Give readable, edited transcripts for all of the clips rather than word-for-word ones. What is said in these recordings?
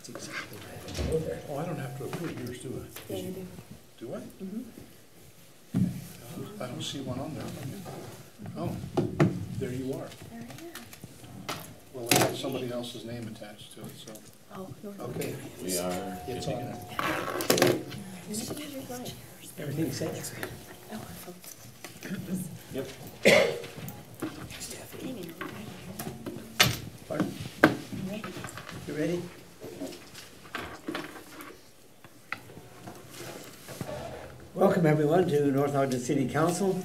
Oh, I don't have to approve yours, do I? Yeah, you do. Do I? Mm-hmm. I don't see one on there. Oh, there you are. There I am. Well, I have somebody else's name attached to it, so. Oh, no. Okay. We are. It's on there. Everything's set? Oh, Yep. Pardon? You ready? Welcome everyone to North Ogden City Council.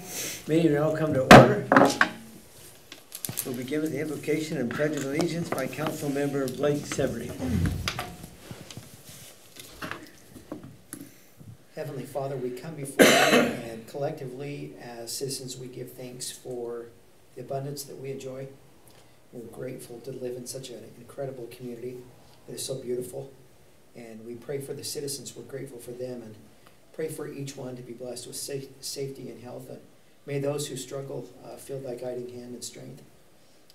Meeting will now come to order. We'll begin with the invocation and pledge of allegiance by Council Member Blake Severing. Heavenly Father, we come before you and collectively as citizens we give thanks for the abundance that we enjoy. We're grateful to live in such an incredible community that is so beautiful. And we pray for the citizens, we're grateful for them, and pray for each one to be blessed with safety and health. And may those who struggle feel thy guiding hand and strength.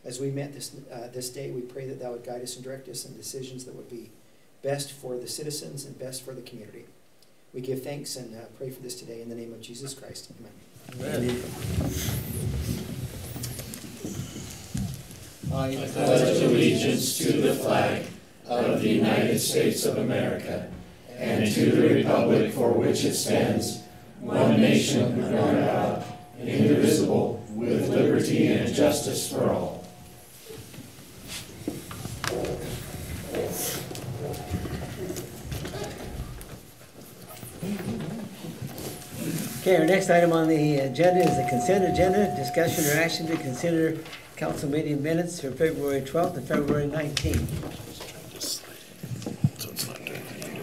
As we met this day, we pray that thou would guide us and direct us in decisions that would be best for the citizens and best for the community. We give thanks and pray for this today in the name of Jesus Christ. Amen. Amen. I pledge allegiance to the flag of the United States of America and to the republic for which it stands, one nation under God, indivisible, with liberty and justice for all. Okay, our next item on the agenda is the consent agenda. Discussion or action to consider council meeting minutes for February 12th and February 19th.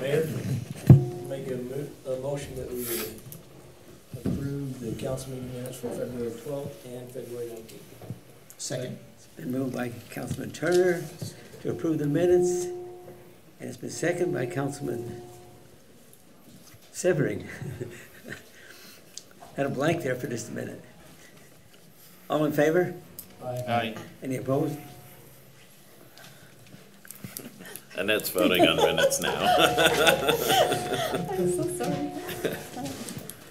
Mayor, make a motion that we approve the council meeting minutes for February 12th and February 19th. Second. It's been moved by Councilman Turner to approve the minutes, and it's been seconded by Councilman Severing. Had a blank there for just a minute. All in favor? Aye. Any opposed? Annette's voting on minutes now. I'm so sorry.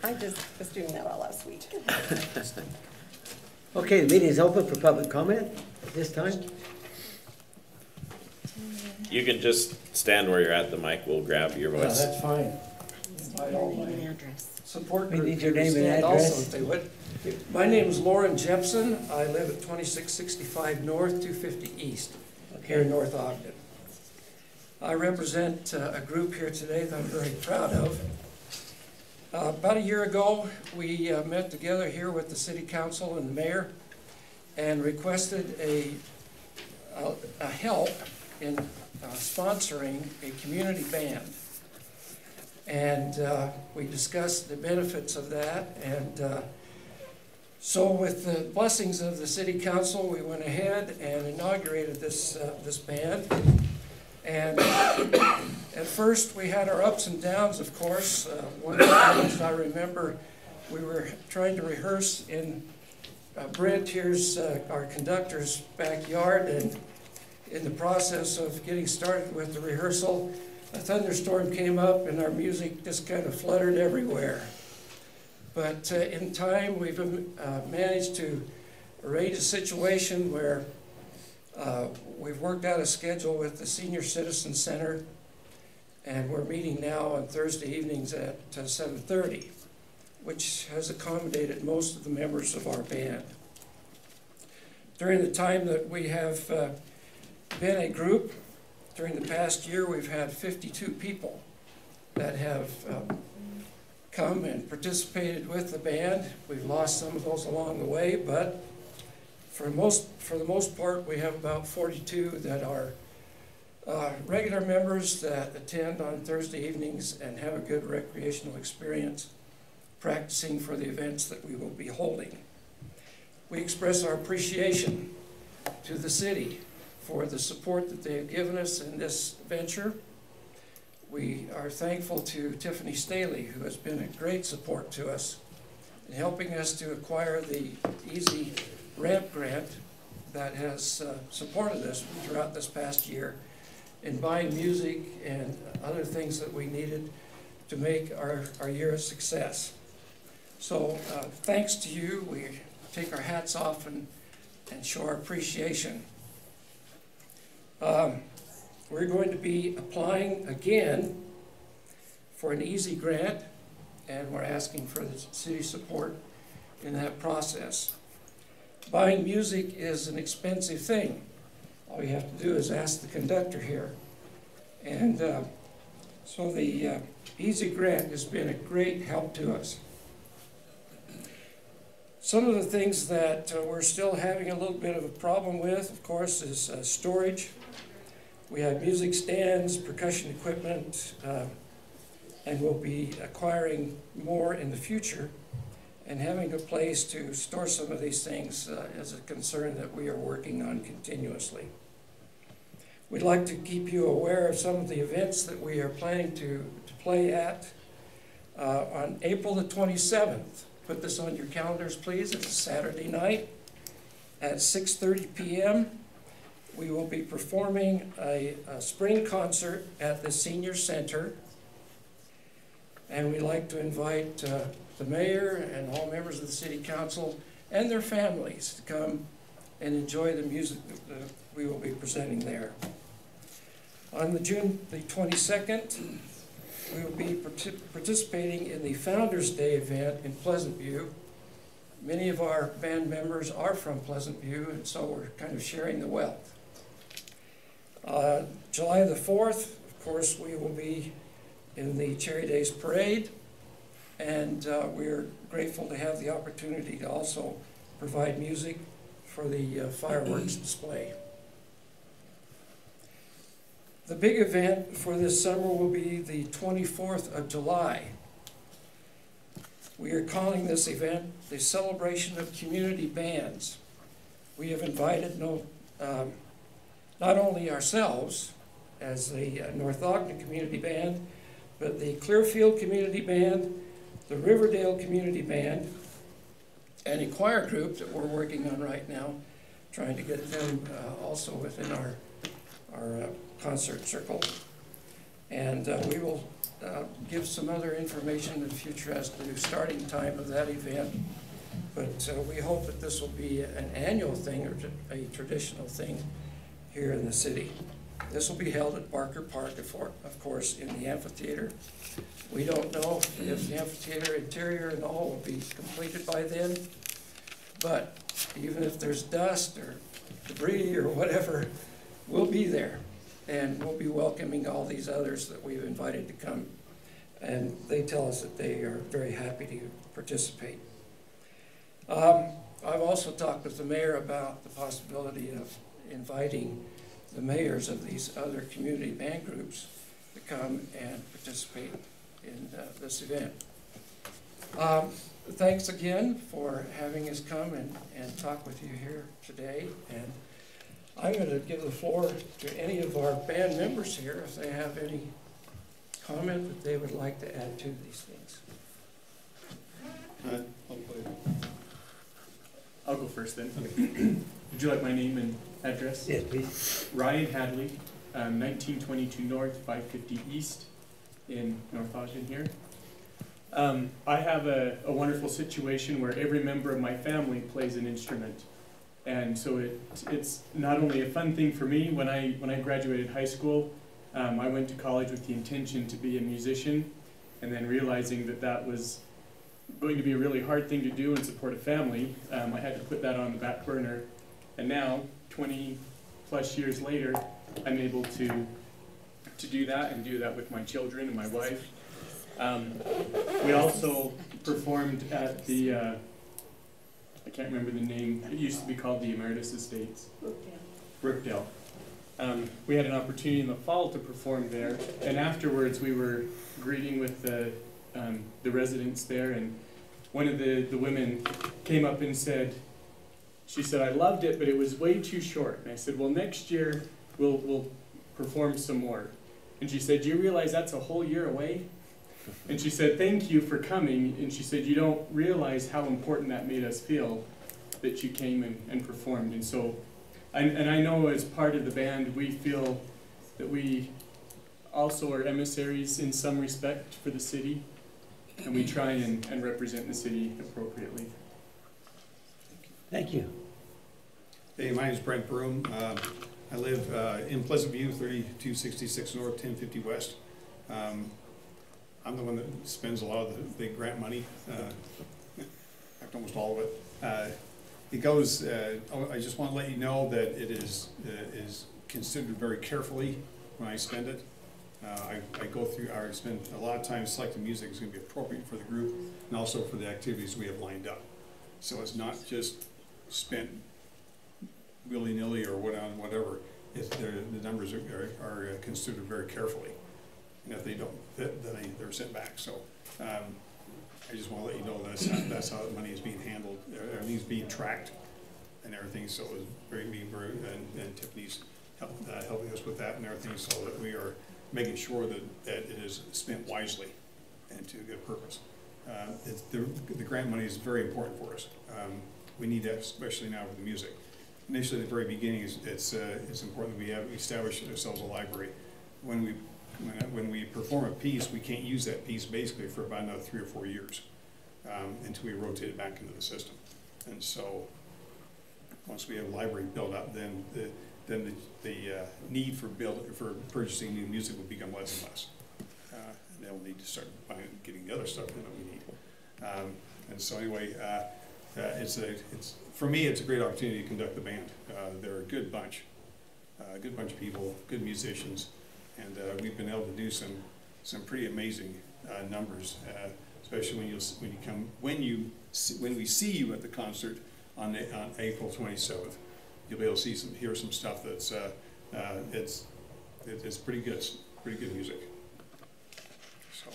I just was doing that all last week. Okay, the meeting is open for public comment at this time. You can just stand where you're at. The mic will grab your Yeah, voice. that's fine. State your name and address. Support We group need your here to name and stand address. also, if they would. My name is Lauren Jepson. I live at 2665 North, 250 East, here in North Ogden. I represent a group here today that I'm very proud of. About a year ago, we met together here with the City Council and the Mayor and requested a help in sponsoring a community band. And we discussed the benefits of that. And so with the blessings of the City Council, we went ahead and inaugurated this band. And at first we had our ups and downs, of course. One of the times I remember we were trying to rehearse in Brent here's our conductor's backyard, and in the process of getting started with the rehearsal, a thunderstorm came up and our music just kind of fluttered everywhere. But in time we've managed to arrange a situation where we've worked out a schedule with the Senior Citizen Center, and we're meeting now on Thursday evenings at 7:30, which has accommodated most of the members of our band. During the time that we have been a group, during the past year, we've had 52 people that have come and participated with the band. We've lost some of those along the way, but for the most part, we have about 42 that are regular members that attend on Thursday evenings and have a good recreational experience practicing for the events that we will be holding. We express our appreciation to the city for the support that they have given us in this venture. We are thankful to Tiffany Staley, who has been a great support to us in helping us to acquire the Easy Ramp grant that has supported us throughout this past year. in buying music and other things that we needed to make our year a success. So thanks to you, we take our hats off and show our appreciation. We're going to be applying again for an EASY grant, and we're asking for the city support in that process. Buying music is an expensive thing. All you have to do is ask the conductor here. And so the EASY grant has been a great help to us. Some of the things that we're still having a little bit of a problem with, of course, is storage. We have music stands, percussion equipment, and we'll be acquiring more in the future. And having a place to store some of these things is a concern that we are working on continuously. We'd like to keep you aware of some of the events that we are planning to play at on April the 27th. Put this on your calendars, please. It's a Saturday night at 6:30 p.m. We will be performing a spring concert at the Senior Center. And we'd like to invite the mayor and all members of the city council and their families to come and enjoy the music that we will be presenting there. On June the 22nd, we will be participating in the Founders Day event in Pleasant View. Many of our band members are from Pleasant View, and so we're kind of sharing the wealth. July the 4th, of course, we will be in the Cherry Days Parade, and we're grateful to have the opportunity to also provide music for the fireworks display. The big event for this summer will be the 24th of July. We are calling this event the Celebration of Community Bands. We have invited not only ourselves as the North Ogden Community Band, but the Clearfield Community Band, the Riverdale Community Band, and a choir group that we're working on right now, trying to get them also within our concert circle. And we will give some other information in the future as to the starting time of that event. But we hope that this will be an annual thing or a traditional thing here in the city. This will be held at Barker Park, of course, in the amphitheater. We don't know if the amphitheater interior and all will be completed by then, but even if there's dust or debris or whatever, we'll be there. And we'll be welcoming all these others that we've invited to come. And they tell us that they are very happy to participate. I've also talked with the mayor about the possibility of inviting the mayors of these other community band groups to come and participate in this event. Thanks again for having us come and talk with you here today. And I'm going to give the floor to any of our band members here if they have any comment that they would like to add to these things. I'll go first then. Would you like my name and address? Yes, please. Ryan Hadley, 1922 North, 550 East in North Ogden here. I have a wonderful situation where every member of my family plays an instrument. And so it's not only a fun thing for me. When I graduated high school, I went to college with the intention to be a musician, and then realizing that was going to be a really hard thing to do and support a family, I had to put that on the back burner. And now, 20 plus years later, I'm able to do that and do that with my children and my wife. We also performed at the I can't remember the name. It used to be called the Emeritus Estates. Brookdale. We had an opportunity in the fall to perform there, and afterwards we were greeting with the residents there, and one of the women came up and said, she said, "I loved it, but it was way too short." And I said, "Well, next year we'll perform some more." And she said, "Do you realize that's a whole year away?" And she said, "Thank you for coming." And she said, "You don't realize how important that made us feel that you came and performed." And so, and I know as part of the band, we feel that we also are emissaries in some respect for the city, and we try and represent the city appropriately. Thank you. Hey, my name is Brent Broom. I live in Pleasant View, 3266 North, 1050 West. I'm the one that spends a lot of the big grant money, in fact, almost all of it. It goes, I just want to let you know that it is considered very carefully when I spend it. I go through, I spend a lot of time selecting music that's going to be appropriate for the group and also for the activities we have lined up. So it's not just spent willy-nilly or whatever. The numbers are considered very carefully. And if they don't fit, then they're sent back. So I just want to let you know that's how the money is being handled. Everything's being tracked and everything. So it's and Tiffany's helping us with that and everything, so that we are making sure that it is spent wisely and to a good purpose. The grant money is very important for us. We need that, especially now with the music. Initially, at the very beginning, it's important that we establish ourselves a library. When we perform a piece, we can't use that piece basically for about another 3 or 4 years until we rotate it back into the system. And so, once we have a library built up, then the need for purchasing new music will become less and less. And then we'll need to start getting the other stuff in that we need. And so anyway, for me, it's a great opportunity to conduct the band. They're a good bunch of people, good musicians, and we've been able to do some pretty amazing numbers, especially when we see you at the concert on April 27th. You'll be able to hear some stuff that's it's pretty good music. So,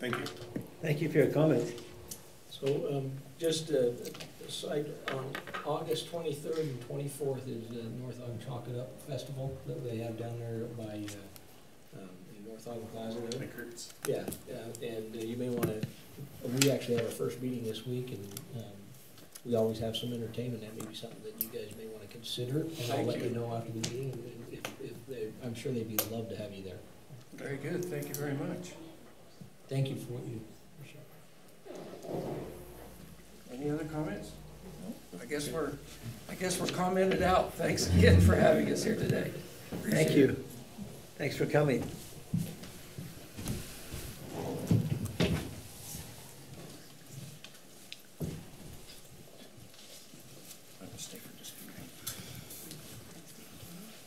thank you. Thank you for your comments. So just a side, on August 23rd and 24th is the North Ogden Chalk It Up Festival that they have down there by in North Ogden Plaza. Yeah, and you may want to, we actually have our first meeting this week, and we always have some entertainment. That may be something that you guys may want to consider, and I'll let you know after the meeting. I'm sure they'd be love to have you there. Very good, thank you very much. Thank you for what you. Any other comments? I guess we're commented out. Thanks again for having us here today. Thank you. Thanks for coming.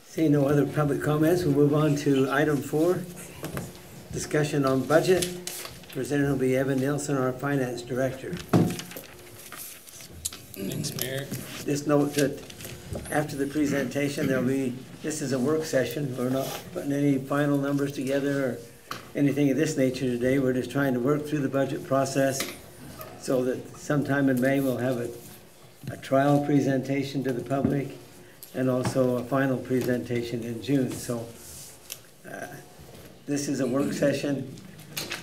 Seeing no other public comments, we'll move on to item 4, discussion on budget. Presenter will be Evan Nielsen, our finance director. Thanks, Mayor. Just note that after the presentation, this is a work session. We're not putting any final numbers together or anything of this nature today. We're just trying to work through the budget process so that sometime in May we'll have a trial presentation to the public and also a final presentation in June. So this is a work session.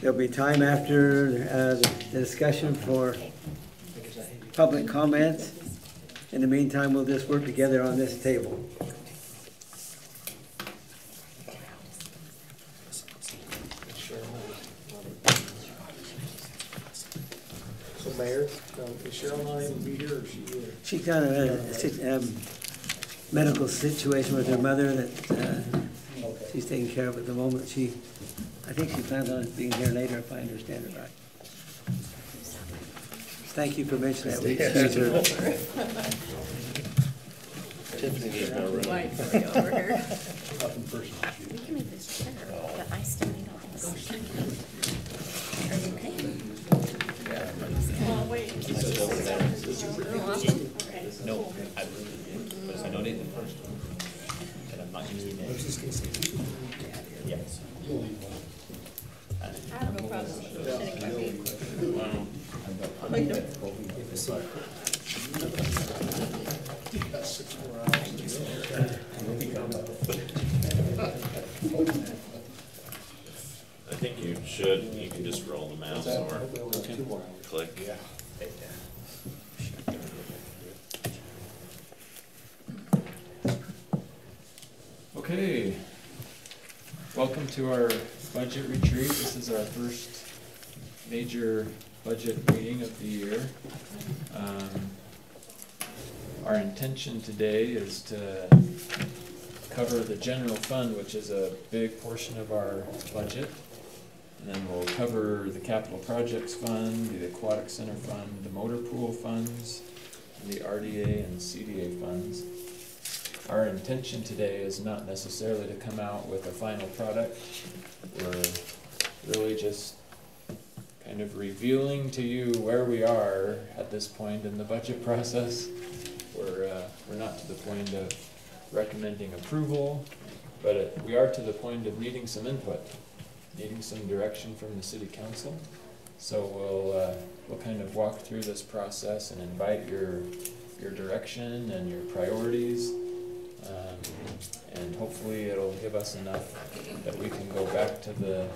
There'll be time after the discussion for public comments. In the meantime, we'll just work together on this table. So Mayor, is Cheryl not able to be here, or is she here? She got a medical situation with her mother that she's taking care of at the moment. I think she plans on being here later, if I understand it right. Thank you for mentioning that. We excuse her. Tiffany needs no room. Wait for you over here. You can make this chair, but I still need all this. Are you okay? Oh, wait. No, I donate the first one, and I'm not using it. Yes. I have no problem sitting by me. Wow. I think you should. You can just roll the mouse or click. Okay, Welcome to our budget retreat. This is our first major budget meeting of the year. Our intention today is to cover the general fund, which is a big portion of our budget. And then we'll cover the capital projects fund, the aquatic center fund, the motor pool funds, and the RDA and CDA funds. Our intention today is not necessarily to come out with a final product. We're really just kind of revealing to you where we are at this point in the budget process. We're not to the point of recommending approval, but we are to the point of needing some input, needing some direction from the city council. So we'll kind of walk through this process and invite your direction and your priorities. And hopefully it'll give us enough that we can go back to the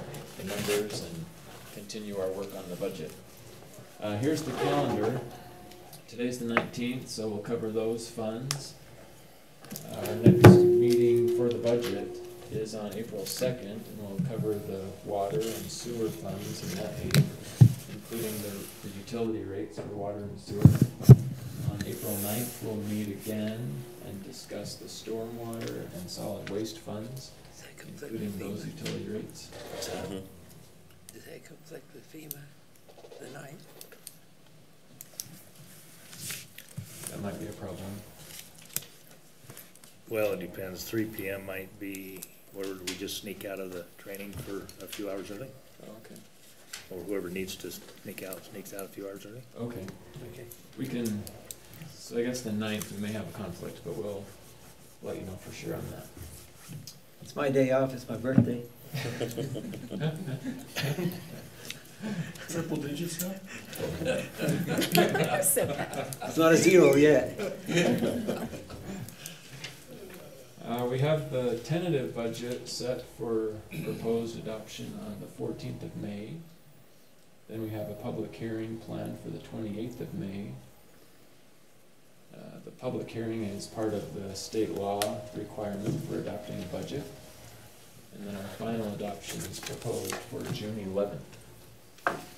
numbers and continue our work on the budget. Here's the calendar. Today's the 19th, so we'll cover those funds. Our next meeting for the budget is on April 2nd, and we'll cover the water and sewer funds in that meeting, including the utility rates for water and sewer. On April 9th, we'll meet again and discuss the stormwater and solid waste funds, including those utility rates. Does that conflict with FEMA, the 9th? That might be a problem. Well, it depends. 3 p.m. might be, where do we just sneak out of the training for a few hours early? Oh, okay. Or whoever needs to sneaks out a few hours early? Okay. Okay. We can, so I guess the 9th we may have a conflict, but we'll let you know for sure on that. It's my day off, it's my birthday. Triple digits now? So bad. It's not a 0 yet. We have the tentative budget set for proposed adoption on the 14th of May. Then we have a public hearing planned for the 28th of May. The public hearing is part of the state law requirement for adopting a budget. And then our final adoption is proposed for June 11th.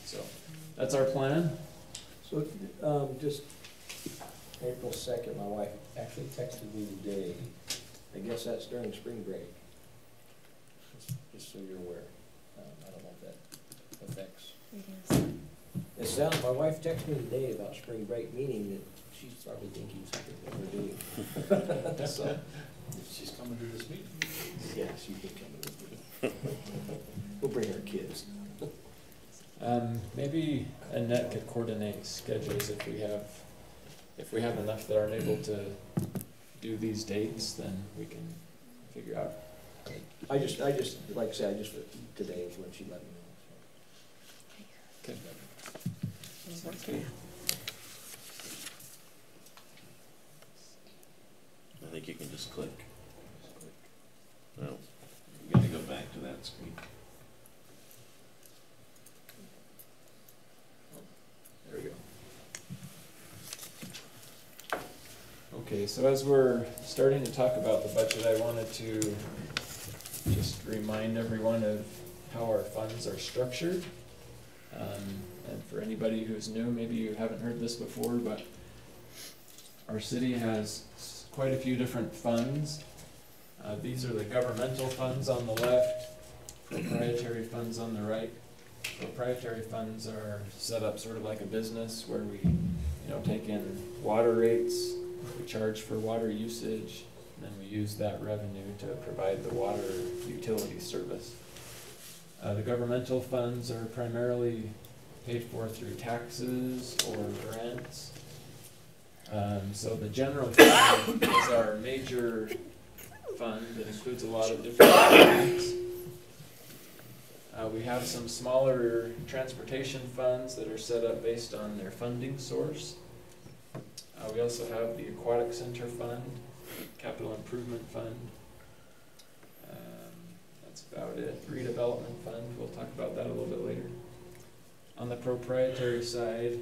So that's our plan. So, just April 2nd, my wife actually texted me today. I guess that's during spring break. Just so you're aware. I don't know if that affects. It is. It sounds, my wife texted me today about spring break, meaning that she's probably thinking something that we're doing. So, She's coming to this meeting. yeah, she can come with me. We'll bring our kids. Maybe Annette could coordinate schedules if we have enough that aren't able to do these dates, then we can figure out. I just, like I said, today is when she let me know. Okay. Sounds good. I think you can just click. No, you gotta go back to that screen. There we go. Okay, so as we're starting to talk about the budget, I wanted to just remind everyone of how our funds are structured. And for anybody who's new, maybe you haven't heard this before, but our city has quite a few different funds. These are the governmental funds on the left, proprietary funds on the right. Proprietary funds are set up sort of like a business where we, take in water rates, we charge for water usage, and then we use that revenue to provide the water utility service. The governmental funds are primarily paid for through taxes or grants. So the general fund is our major fund that includes a lot of different things. We have some smaller transportation funds that are set up based on their funding source. We also have the Aquatic Center Fund, Capital Improvement Fund. That's about it. Redevelopment Fund, we'll talk about that a little bit later. On the proprietary side,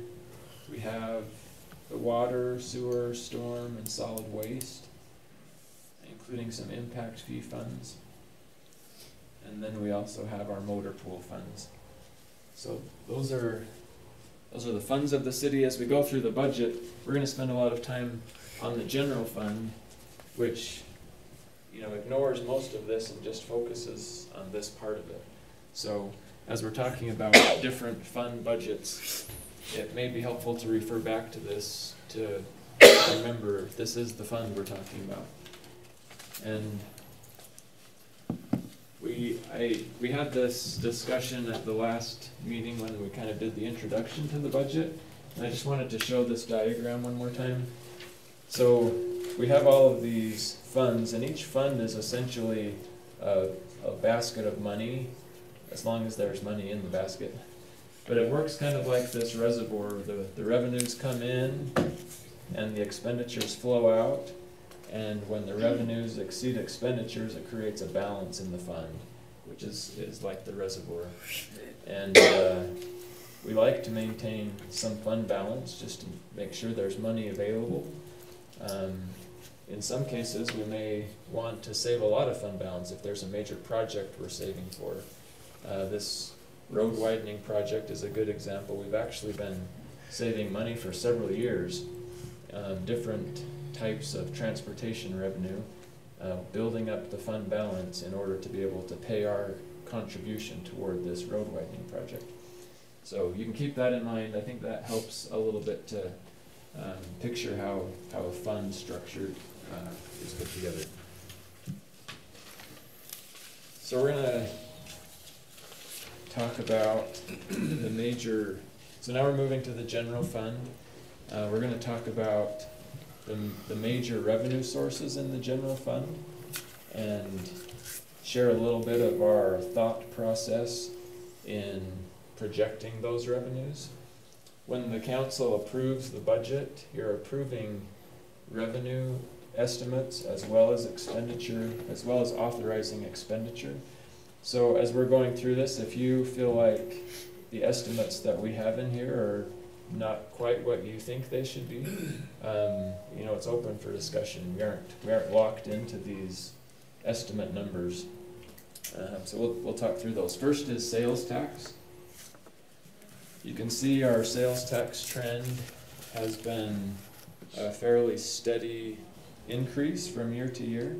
we have the water, sewer, storm, and solid waste, including some impact fee funds. And then we also have our motor pool funds. So those are the funds of the city. As we go through the budget, we're gonna spend a lot of time on the general fund, which, you know, ignores most of this and just focuses on this part of it. So as we're talking about different fund budgets, it may be helpful to refer back to this to remember this is the fund we're talking about. And we had this discussion at the last meeting when we kind of did the introduction to the budget, and I just wanted to show this diagram one more time. So we have all of these funds, and each fund is essentially a basket of money, as long as there's money in the basket. But it works kind of like this reservoir. The revenues come in and the expenditures flow out, and when the revenues exceed expenditures, it creates a balance in the fund, which is like the reservoir. And we like to maintain some fund balance just to make sure there's money available. In some cases, we may want to save a lot of fund balance if there's a major project we're saving for. This road widening project is a good example. We've actually been saving money for several years, different types of transportation revenue, building up the fund balance in order to be able to pay our contribution toward this road widening project. So you can keep that in mind. I think that helps a little bit to picture how a fund structured is put together. So we're going to talk about the major, so now we're moving to the general fund. We're going to talk about the major revenue sources in the general fund and share a little bit of our thought process in projecting those revenues. When the council approves the budget, you're approving revenue estimates as well as expenditure, as well as authorizing expenditure. So as we're going through this, if you feel like the estimates that we have in here are not quite what you think they should be, you know, it's open for discussion. We aren't locked into these estimate numbers. So we'll talk through those. First is sales tax. You can see our sales tax trend has been a fairly steady increase from year to year.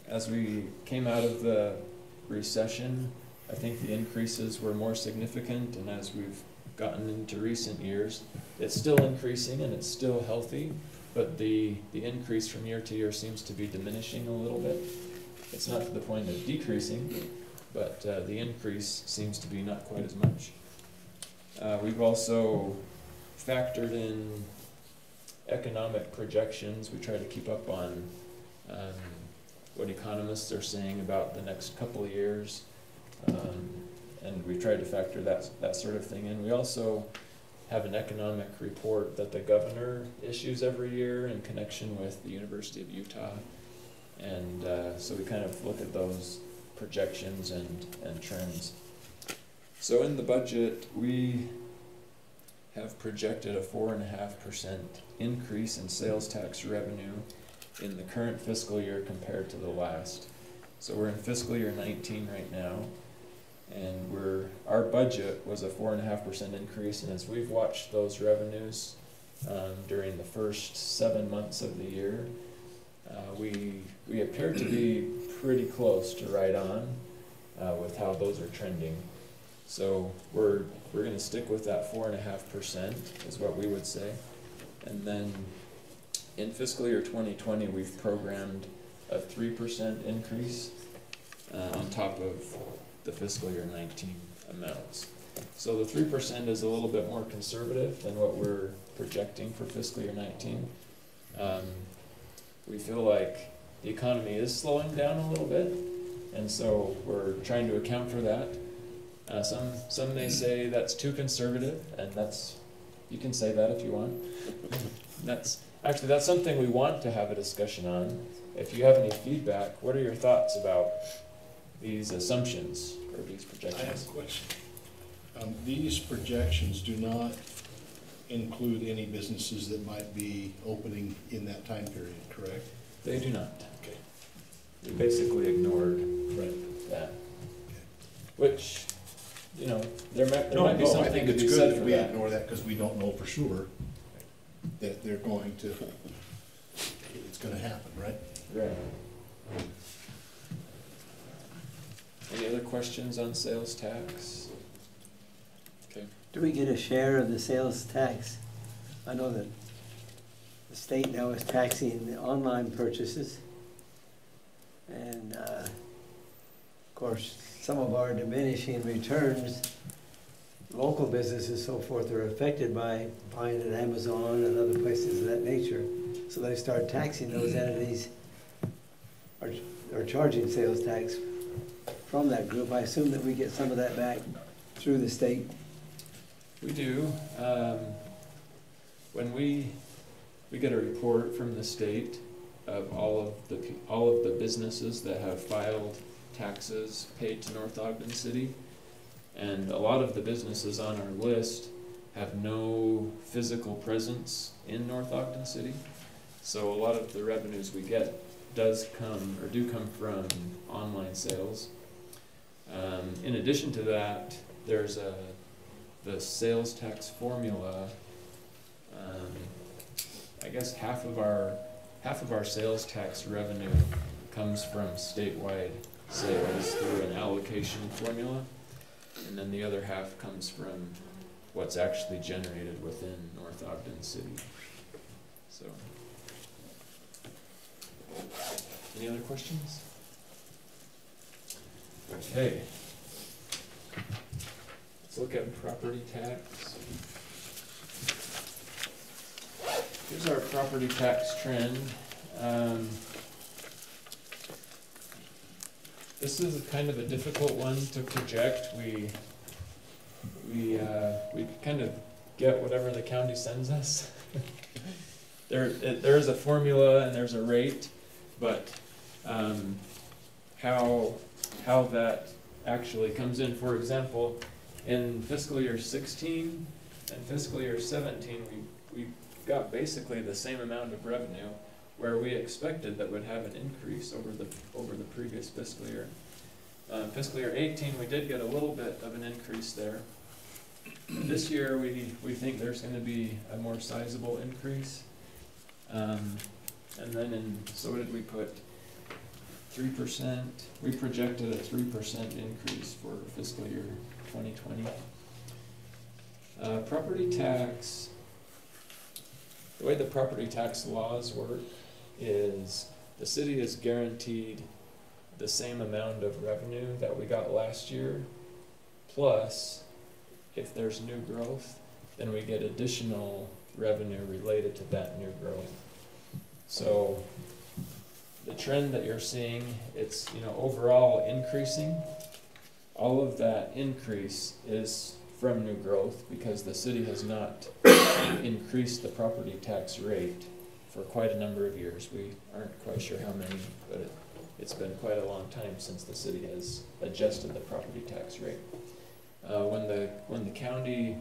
As we came out of the recession, I think the increases were more significant, and as we've gotten into recent years, it's still increasing and it's still healthy, but the increase from year to year seems to be diminishing a little bit. It's not to the point of decreasing, but the increase seems to be not quite as much. We've also factored in economic projections. We try to keep up on what economists are saying about the next couple of years. And we've tried to factor that sort of thing in. We also have an economic report that the governor issues every year in connection with the University of Utah. And so we kind of look at those projections and trends. So in the budget, we have projected a 4.5% increase in sales tax revenue in the current fiscal year compared to the last. So we're in fiscal year 19 right now, and our budget was a 4.5% increase, and as we've watched those revenues during the first 7 months of the year, we appear to be pretty close to right on with how those are trending. So we're going to stick with that 4.5% is what we would say. And then in fiscal year 2020, we've programmed a 3% increase on top of the fiscal year 19 amounts. So the 3% is a little bit more conservative than what we're projecting for fiscal year 19. We feel like the economy is slowing down a little bit, and so we're trying to account for that. Some may say that's too conservative, and you can say that if you want. That's something we want to have a discussion on. If you have any feedback, what are your thoughts about these assumptions or these projections? I have a question. These projections do not include any businesses that might be opening in that time period, correct? They do not. Okay. we basically ignored that. Which, you know, there might be I something think to it's be good said that for we that. ignore that because we don't know for sure that they're going to, it's gonna happen, right? Right. Any other questions on sales tax? Okay. Do we get a share of the sales tax? I know that the state now is taxing the online purchases. And, of course, some of our diminishing returns, local businesses and so forth are affected by buying at Amazon and other places of that nature. So they start taxing those entities or charging sales tax from that group. I assume that we get some of that back through the state. We do. When we get a report from the state of all of the businesses that have filed taxes paid to North Ogden City, and a lot of the businesses on our list have no physical presence in North Ogden City. So a lot of the revenues we get do come from online sales. In addition to that, there's the sales tax formula. I guess half of our sales tax revenue comes from statewide sales through an allocation formula, and then the other half comes from what's actually generated within North Ogden City. So, any other questions? Okay. Let's look at property tax. Here's our property tax trend. This is kind of a difficult one to project. We kind of get whatever the county sends us. There's a formula and there's a rate, but how that actually comes in. For example, in fiscal year 16 and fiscal year 17, we got basically the same amount of revenue, where we expected that would have an increase over the previous fiscal year. Fiscal year 18, we did get a little bit of an increase there. This year, we think there's going to be a more sizable increase. And then so what did we put? 3%. We projected a 3% increase for fiscal year 2020. Property tax. The way the property tax laws work is the city is guaranteed the same amount of revenue that we got last year, plus if there's new growth, then we get additional revenue related to that new growth. So the trend that you're seeing, it's overall increasing. All of that increase is from new growth because the city has not increased the property tax rate for quite a number of years. We aren't quite sure how many, but it's been quite a long time since the city has adjusted the property tax rate. When the county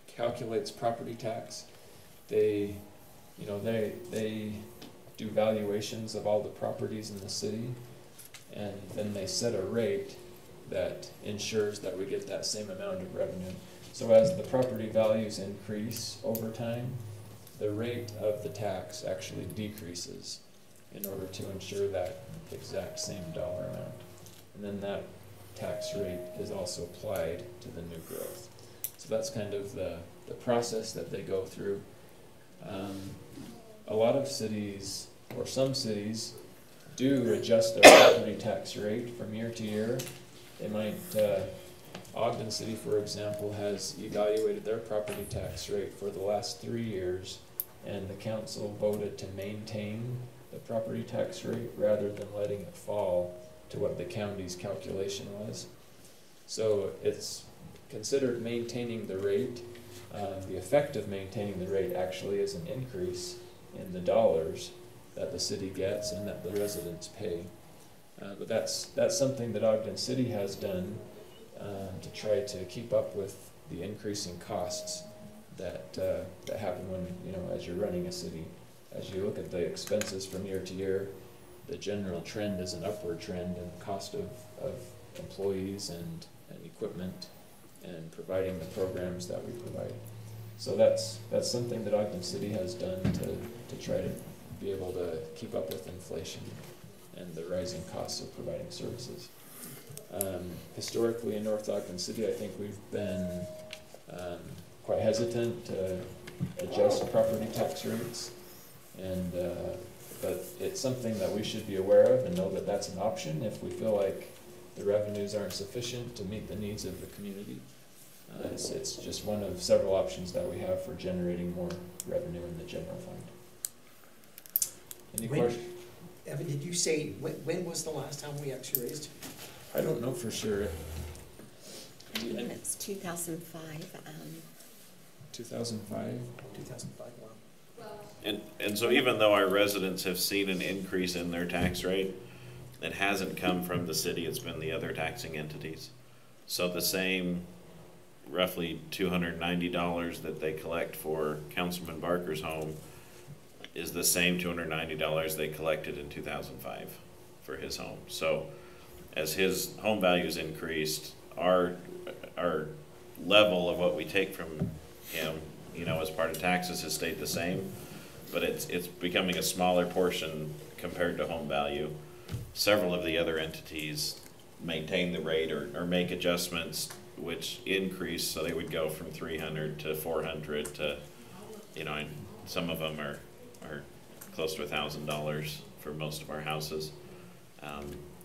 calculates property tax, they do valuations of all the properties in the city, and then they set a rate that ensures that we get that same amount of revenue. So as the property values increase over time, the rate of the tax actually decreases in order to ensure that exact same dollar amount. And then that tax rate is also applied to the new growth. So that's kind of the process that they go through. A lot of cities, or some cities, do adjust their property tax rate from year to year. They might, Ogden City, for example, has evaluated their property tax rate for the last 3 years, and the council voted to maintain the property tax rate rather than letting it fall to what the county's calculation was. So it's considered maintaining the rate. The effect of maintaining the rate actually is an increase in the dollars that the city gets and that the residents pay. But that's something that Ogden City has done to try to keep up with the increasing costs that happen when, as you're running a city. As you look at the expenses from year to year, the general trend is an upward trend in the cost of employees and equipment and providing the programs that we provide. So that's something that Ogden City has done to try to be able to keep up with inflation and the rising costs of providing services. Historically in North Ogden City, I think we've been quite hesitant to adjust property tax rates, and but it's something that we should be aware of and know that that's an option if we feel like the revenues aren't sufficient to meet the needs of the community. It's just one of several options that we have for generating more revenue in the general fund. Any questions? Evan, did you say, when was the last time we actually raised? I don't know for sure. I believe it's 2005. 2005? 2005, wow. And so even though our residents have seen an increase in their tax rate, it hasn't come from the city, it's been the other taxing entities. So the same roughly $290 that they collect for Councilman Barker's home is the same $290 they collected in 2005 for his home. So as his home values increased, our level of what we take from him, you know, as part of taxes has stayed the same, but it's becoming a smaller portion compared to home value. Several of the other entities maintain the rate or make adjustments which increase, so they would go from 300 to 400 to, you know, and some of them are close to $1,000 for most of our houses.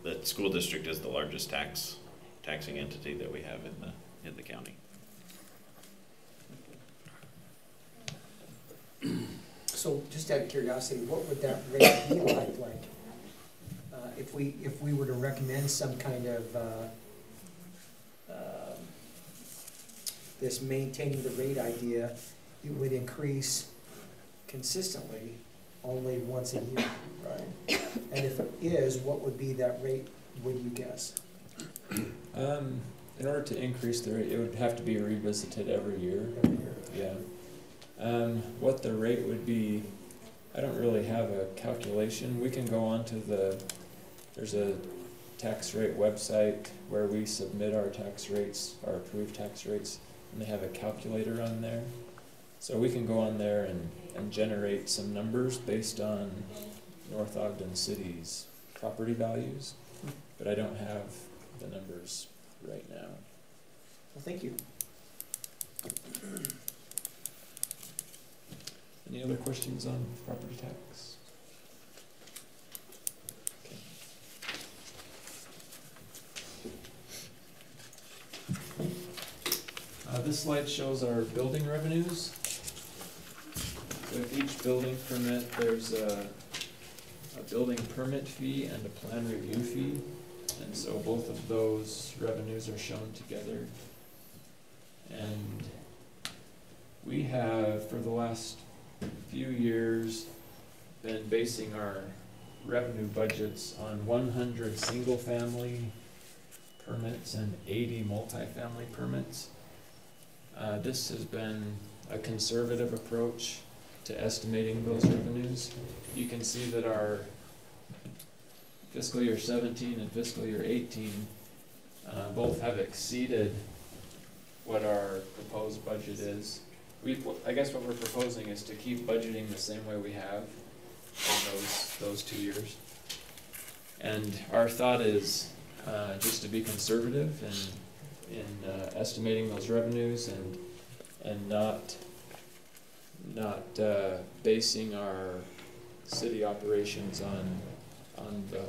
The school district is the largest taxing entity that we have in the county. So just out of curiosity, what would that rate be like? If we were to recommend some kind of this maintaining the rate idea, it would increase consistently only once a year, right? And if it is, what would be that rate, would you guess? In order to increase the rate, it would have to be revisited every year. Yeah. What the rate would be, I don't really have a calculation. We can go on to there's a tax rate website where we submit our tax rates, our approved tax rates, and they have a calculator on there. So we can go on there and generate some numbers based on North Ogden City's property values, but I don't have the numbers right now. Well, thank you. Any other questions on property tax? This slide shows our building revenues. With each building permit, there's a building permit fee and a plan review fee. And so both of those revenues are shown together. And we have, for the last few years, been basing our revenue budgets on 100 single-family permits and 80 multifamily permits. This has been a conservative approach to estimating those revenues. You can see that our fiscal year 17 and fiscal year 18 both have exceeded what our proposed budget is. I guess what we're proposing is to keep budgeting the same way we have in those 2 years. And our thought is just to be conservative in estimating those revenues and not basing our city operations on the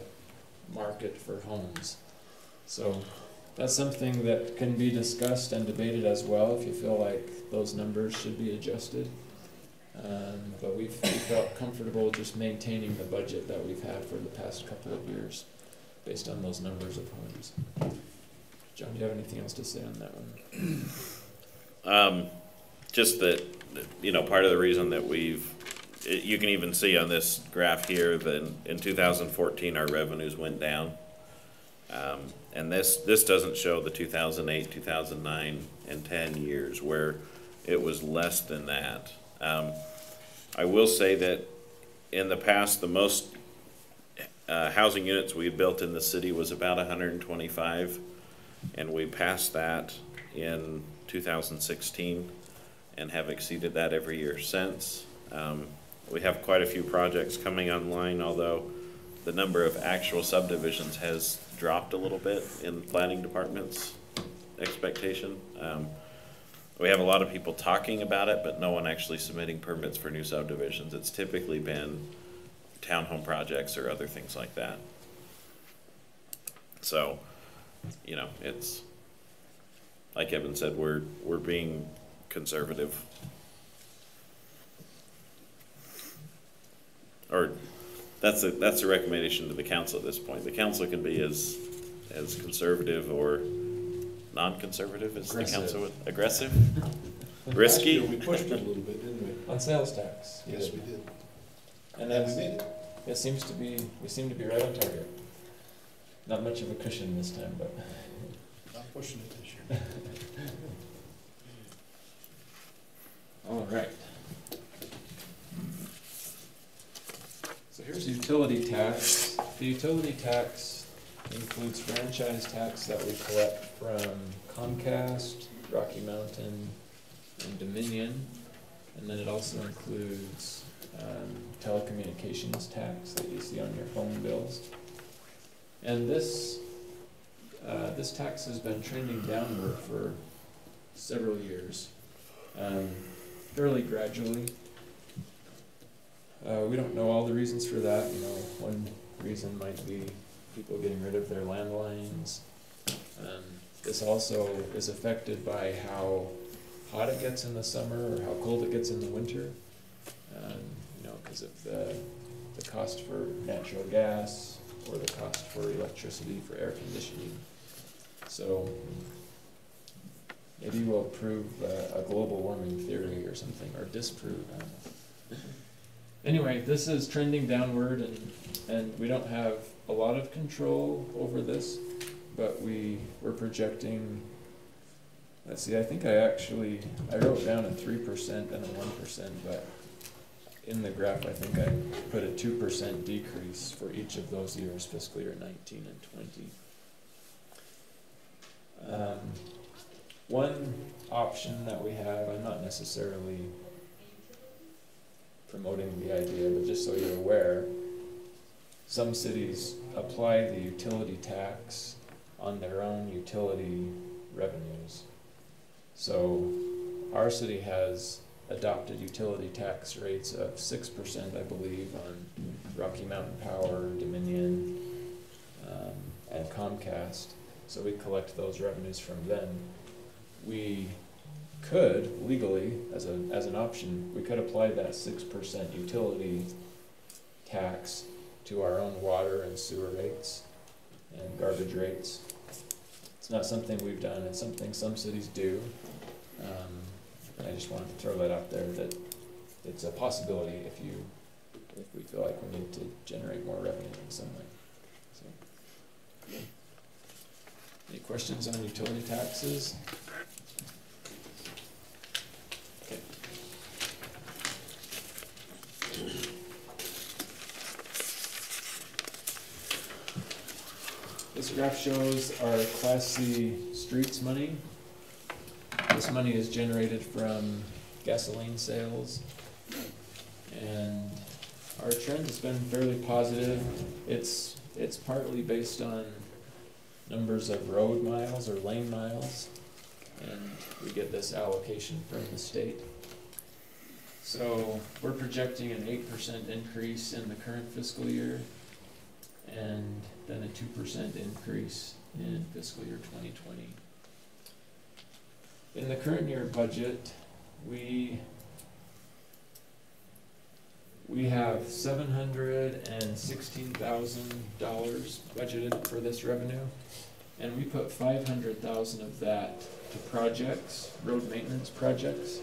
market for homes. So that's something that can be discussed and debated as well if you feel like those numbers should be adjusted. But we felt comfortable just maintaining the budget that we've had for the past couple of years based on those numbers of homes. John, do you have anything else to say on that one? Just that, you know, part of the reason that you can even see on this graph here that in 2014 our revenues went down. And this doesn't show the 2008, 2009, and 10 years where it was less than that. I will say that in the past, the most housing units we had built in the city was about 125, and we passed that in 2016 and have exceeded that every year since. We have quite a few projects coming online, although the number of actual subdivisions has dropped a little bit in the planning department's expectation. We have a lot of people talking about it, but no one actually submitting permits for new subdivisions. It's typically been townhome projects or other things like that. So, you know, it's, like Evan said, we're being conservative. Or that's a recommendation to the council at this point. The council can be as conservative or non-conservative as the council would. Aggressive? Risky? We pushed it a little bit, didn't we? On sales tax. Yes, we did. And we made it. We seem to be right on target. Not much of a cushion this time, but. Not pushing it this year. All right. So here's utility tax. The utility tax includes franchise tax that we collect from Comcast, Rocky Mountain, and Dominion. And then it also includes telecommunications tax that you see on your phone bills. And this tax has been trending downward for several years, fairly gradually. We don't know all the reasons for that. You know, one reason might be people getting rid of their landlines. This also is affected by how hot it gets in the summer or how cold it gets in the winter. You know, because of the cost for natural gas or the cost for electricity for air conditioning. So maybe we'll prove a global warming theory or something, or disprove. I don't know. Anyway, this is trending downward, and we don't have a lot of control over this, but we're projecting. Let's see, I think I wrote down a 3% and a 1%, but in the graph I think I put a 2% decrease for each of those years, fiscal year 19 and 20. One option that we have, I'm not necessarily promoting the idea, but just so you're aware, some cities apply the utility tax on their own utility revenues. So our city has adopted utility tax rates of 6%, I believe, on Rocky Mountain Power, Dominion, and Comcast. So we collect those revenues from them. We could legally, as an option, we could apply that 6% utility tax to our own water and sewer rates and garbage rates. It's not something we've done. It's something some cities do. And I just wanted to throw that out there, that it's a possibility if we feel like we need to generate more revenue in some way. So, any questions on utility taxes? Okay. This graph shows our Class C streets money. This money is generated from gasoline sales, and our trend has been fairly positive. It's partly based on numbers of road miles or lane miles, and we get this allocation from the state. So we're projecting an 8% increase in the current fiscal year, and then a 2% increase in fiscal year 2020. In the current year budget, we have $716,000 budgeted for this revenue, and we put $500,000 of that to projects, road maintenance projects,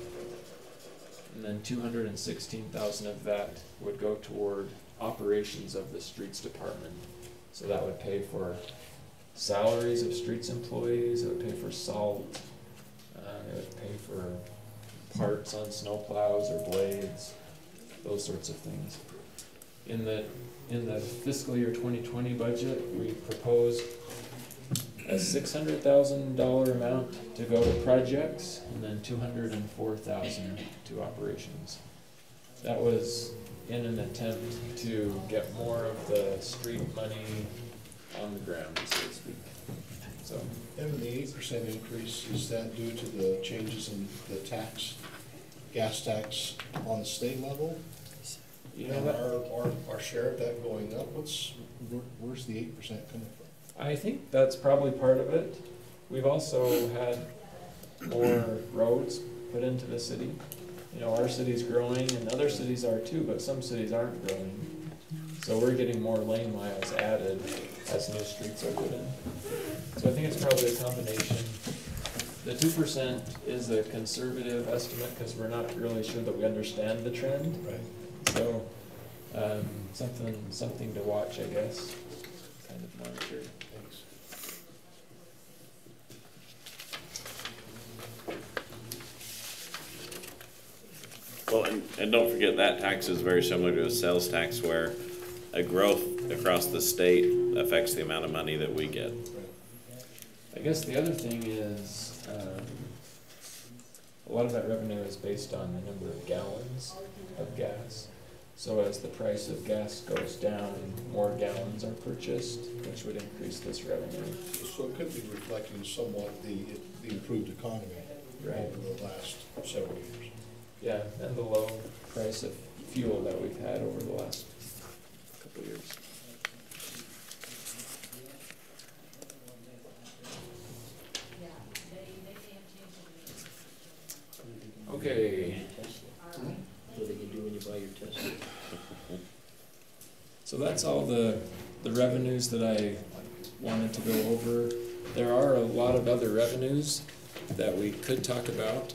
and then $216,000 of that would go toward operations of the streets department. So that would pay for salaries of streets employees, it would pay for salt, it would pay for parts on snow plows or blades, those sorts of things. In the fiscal year 2020 budget, we proposed a $600,000 amount to go to projects, and then $204,000 to operations. That was in an attempt to get more of the street money on the ground, so to speak. So. And the 8% increase, is that due to the changes in the tax, gas tax on the state level? You know, and our share of that going up, where's the 8% coming from? I think that's probably part of it. We've also had more roads put into the city. You know, our city's growing and other cities are too, but some cities aren't growing. So we're getting more lane miles added as new streets are put in. So I think it's probably a combination. The 2% is a conservative estimate because we're not really sure that we understand the trend. Right. So something to watch, I guess, kind of monitor. Thanks. Well, and don't forget that tax is very similar to a sales tax where a growth across the state affects the amount of money that we get. I guess the other thing is a lot of that revenue is based on the number of gallons of gas. So as the price of gas goes down, more gallons are purchased, which would increase this revenue. So it could be reflecting somewhat the improved economy over the last several years. Yeah, and the low price of fuel that we've had over the last couple of years. Okay. What do you do when you buy your test? So that's all the revenues that I wanted to go over. There are a lot of other revenues that we could talk about.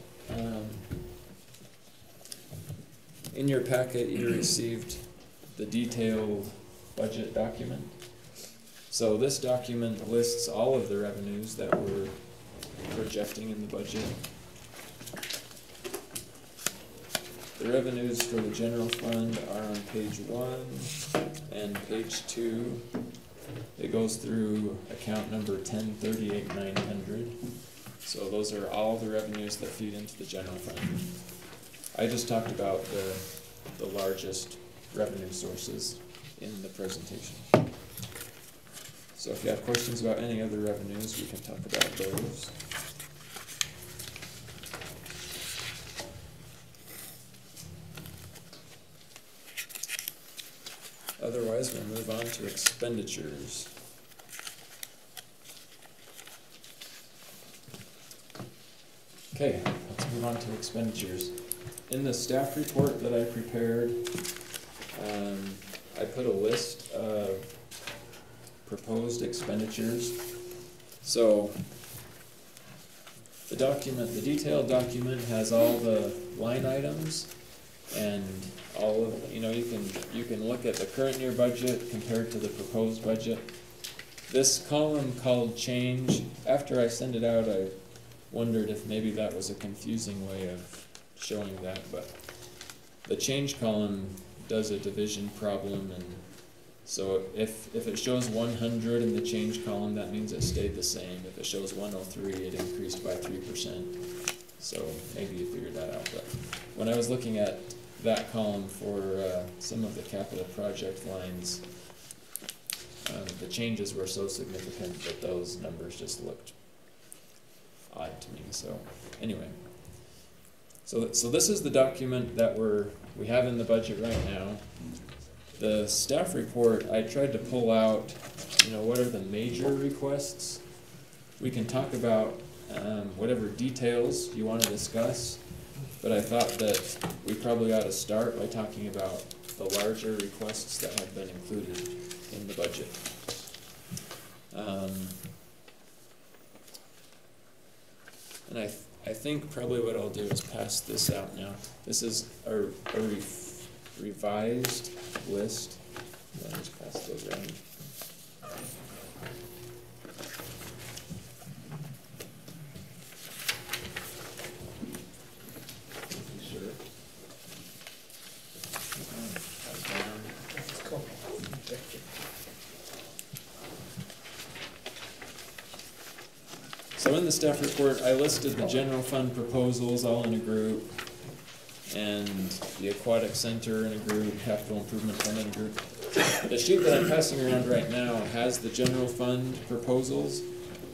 In your packet, you received the detailed budget document. So this document lists all of the revenues that we're projecting in the budget. The revenues for the general fund are on page 1 and page 2. It goes through account number 1038,900. So those are all the revenues that feed into the general fund. I just talked about the largest revenue sources in the presentation. So if you have questions about any other revenues, we can talk about those. Otherwise, we'll move on to expenditures. Okay, let's move on to expenditures. In the staff report that I prepared, I put a list of proposed expenditures. So the document, the detailed document has all the line items and all of, you know, you can look at the current year budget compared to the proposed budget. This column called change, after I send it out, I wondered if maybe that was a confusing way of showing that, but the change column does a division problem, and so if it shows 100 in the change column, that means it stayed the same. If it shows 103, it increased by 3%. So maybe you figured that out. But when I was looking at that column for some of the capital project lines, the changes were so significant that those numbers just looked odd to me. So anyway, so this is the document that we have in the budget right now. The staff report, I tried to pull out, you know, what are the major requests. We can talk about whatever details you want to discuss, but I thought that we probably ought to start by talking about the larger requests that have been included in the budget. And I think probably what I'll do is pass this out now. This is a revised list. I'll just pass those around. So in the staff report, I listed the general fund proposals all in a group, and the aquatic center in a group, capital improvement fund in a group. The sheet that I'm passing around right now has the general fund proposals,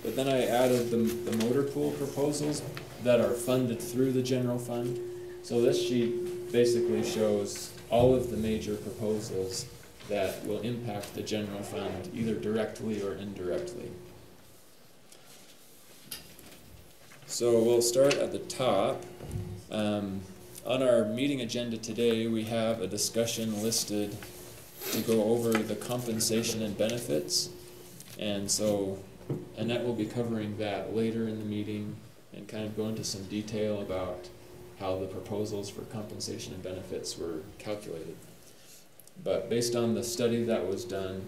but then I added the motor pool proposals that are funded through the general fund. So this sheet basically shows all of the major proposals that will impact the general fund either directly or indirectly. So we'll start at the top. On our meeting agenda today, we have a discussion listed to go over the compensation and benefits. And so Annette will be covering that later in the meeting and kind of go into some detail about how the proposals for compensation and benefits were calculated. But based on the study that was done,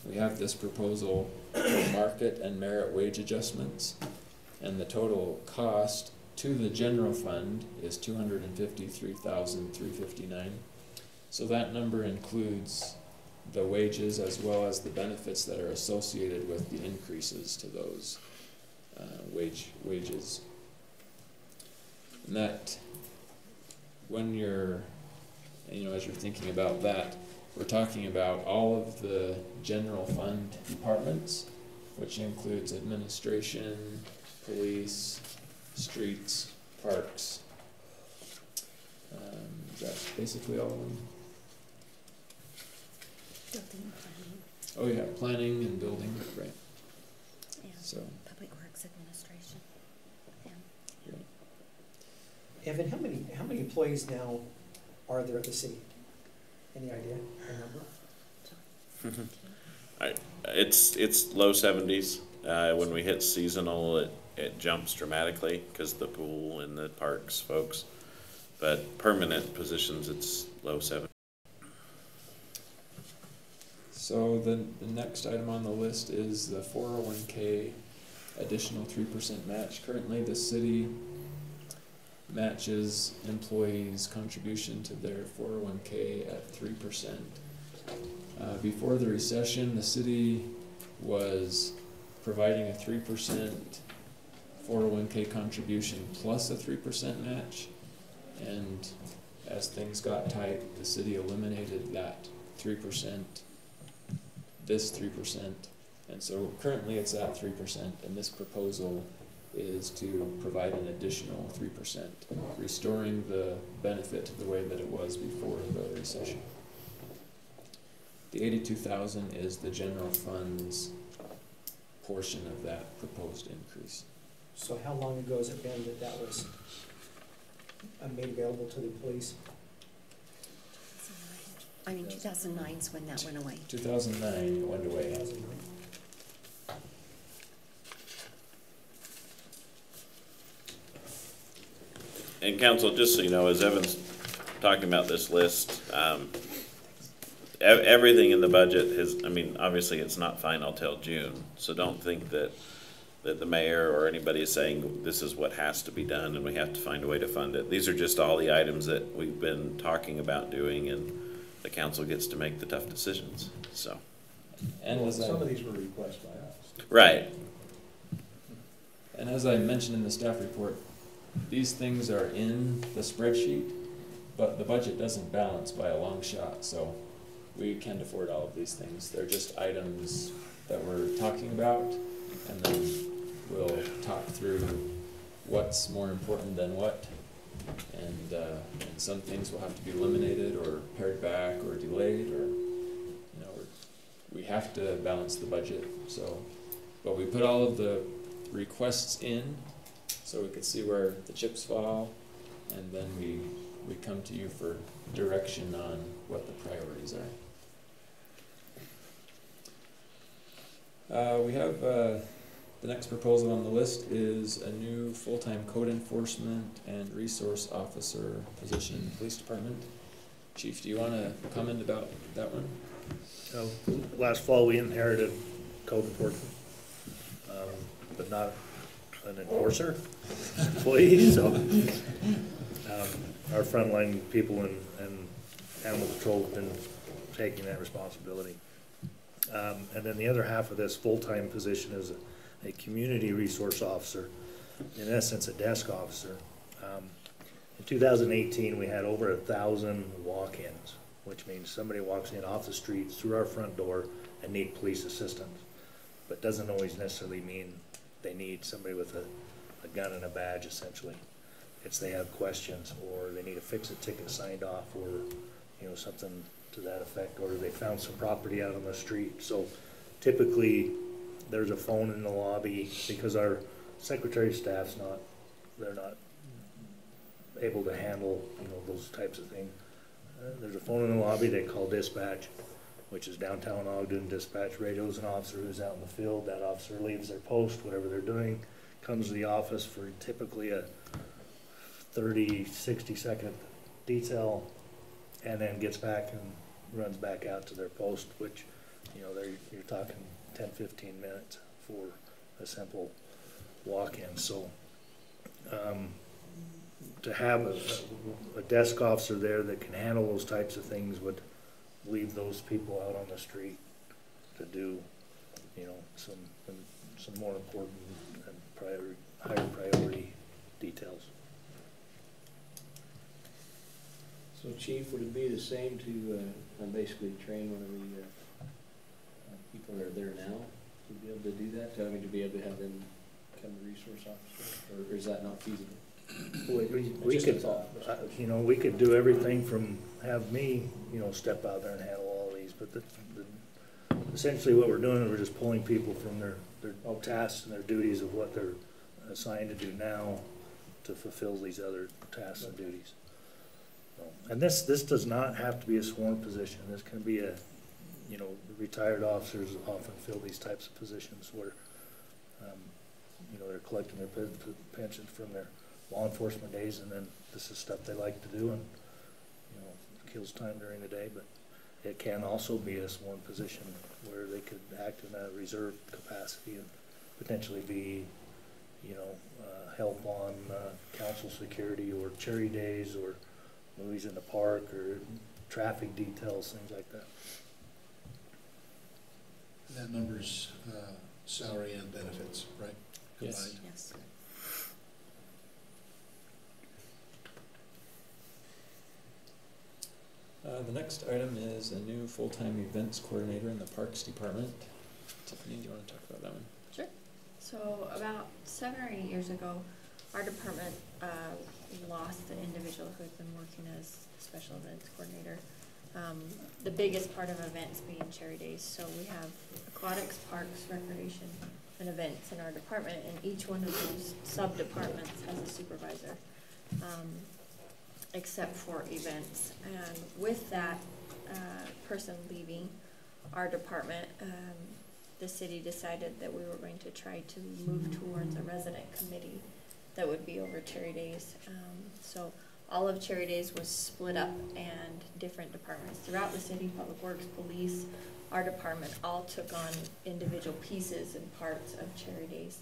we have this proposal for market and merit wage adjustments, and the total cost to the general fund is $253,359. So that number includes the wages as well as the benefits that are associated with the increases to those wages. And that, when you're, as you're thinking about that, we're talking about all of the general fund departments, which includes administration, police, streets, parks. That's basically all of them. Building, planning, Oh yeah, planning and building, right. and So, public works administration. Yeah. Evan, how many employees now are there at the city? Any idea, a number? It's low 70s. When we hit seasonal, it jumps dramatically because the pool and the parks folks. But permanent positions, it's low 70s. so the next item on the list is the 401k additional 3% match. Currently, the city matches employees' contribution to their 401k at 3%. Before the recession, the city was providing a 3% 401k contribution plus a 3% match, and as things got tight, the city eliminated that 3%, this 3%, and so currently it's at 3%, and this proposal is to provide an additional 3%, restoring the benefit to the way that it was before the recession. The $82,000 is the general fund's portion of that proposed increase. So how long ago has it been that was made available to the employees? 2009 is when that went away. 2009 it went away. 2009. And council, just so you know, as Evan's talking about this list, everything in the budget is, obviously it's not final till June, so don't think that the mayor or anybody is saying this is what has to be done and we have to find a way to fund it. These are just all the items that we've been talking about doing, and the council gets to make the tough decisions, so. And Some of these were requests by us. Right. And as I mentioned in the staff report, these things are in the spreadsheet, but the budget doesn't balance by a long shot, so we can't afford all of these things. They're just items that we're talking about, and then we'll talk through what's more important than what, and some things will have to be eliminated or pared back or delayed, or we have to balance the budget. So, but we put all of the requests in so we could see where the chips fall, and then we come to you for direction on what the priorities are. We have the next proposal on the list is a new full-time code enforcement and resource officer position in the police department. Chief, do you want to comment about that one? Last fall, we inherited code enforcement, but not an enforcer employee. So our frontline people and animal control have been taking that responsibility. And then the other half of this full-time position is a community resource officer, in essence, a desk officer. In 2018, we had over 1,000 walk-ins, which means somebody walks in off the street through our front door and need police assistance. But doesn't always necessarily mean they need somebody with a gun and a badge, essentially. It's they have questions, or they need to fix a ticket signed off, or something to that effect, or they found some property out on the street. So typically there's a phone in the lobby, because our secretary of staff's they're not able to handle those types of things. There's a phone in the lobby. They call dispatch, which is downtown Ogden. Dispatch radios an officer who's out in the field. That officer leaves their post, whatever they're doing, comes to the office for typically a 30, 60-second detail, and then gets back and runs back out to their post, which, you're talking 10, 15 minutes for a simple walk-in. So to have a desk officer there that can handle those types of things would leave those people out on the street to do, some more important and higher priority details. So Chief, would it be the same to basically train one of the people that are there now to be able to do that? To be able to have them become a resource officer, or is that not feasible? We could, we could do everything from have me, step out there and handle all these, but essentially what we're doing is we're just pulling people from their tasks and their duties of what they're assigned to do now to fulfill these other tasks and duties. And this does not have to be a sworn position. This can be retired officers often fill these types of positions where, they're collecting their pensions from their law enforcement days, and then this is stuff they like to do, and kills time during the day. But it can also be a sworn position where they could act in a reserve capacity and potentially be help on council security or charity days or movies in the park or traffic details, things like that. And that number's salary and benefits, right? Yes. Yes. The next item is a new full-time events coordinator in the Parks Department. Tiffany, do you want to talk about that one? Sure. So about 7 or 8 years ago, our department lost the individual who had been working as special events coordinator. The biggest part of events being Cherry Days. So we have aquatics, parks, recreation, and events in our department, and each one of those sub-departments has a supervisor, except for events. And with that person leaving our department, the city decided that we were going to try to move towards a resident committee that would be over Cherry Days. So all of Cherry Days was split up, and different departments throughout the city, Public Works, Police, our department, all took on individual pieces and parts of Cherry Days,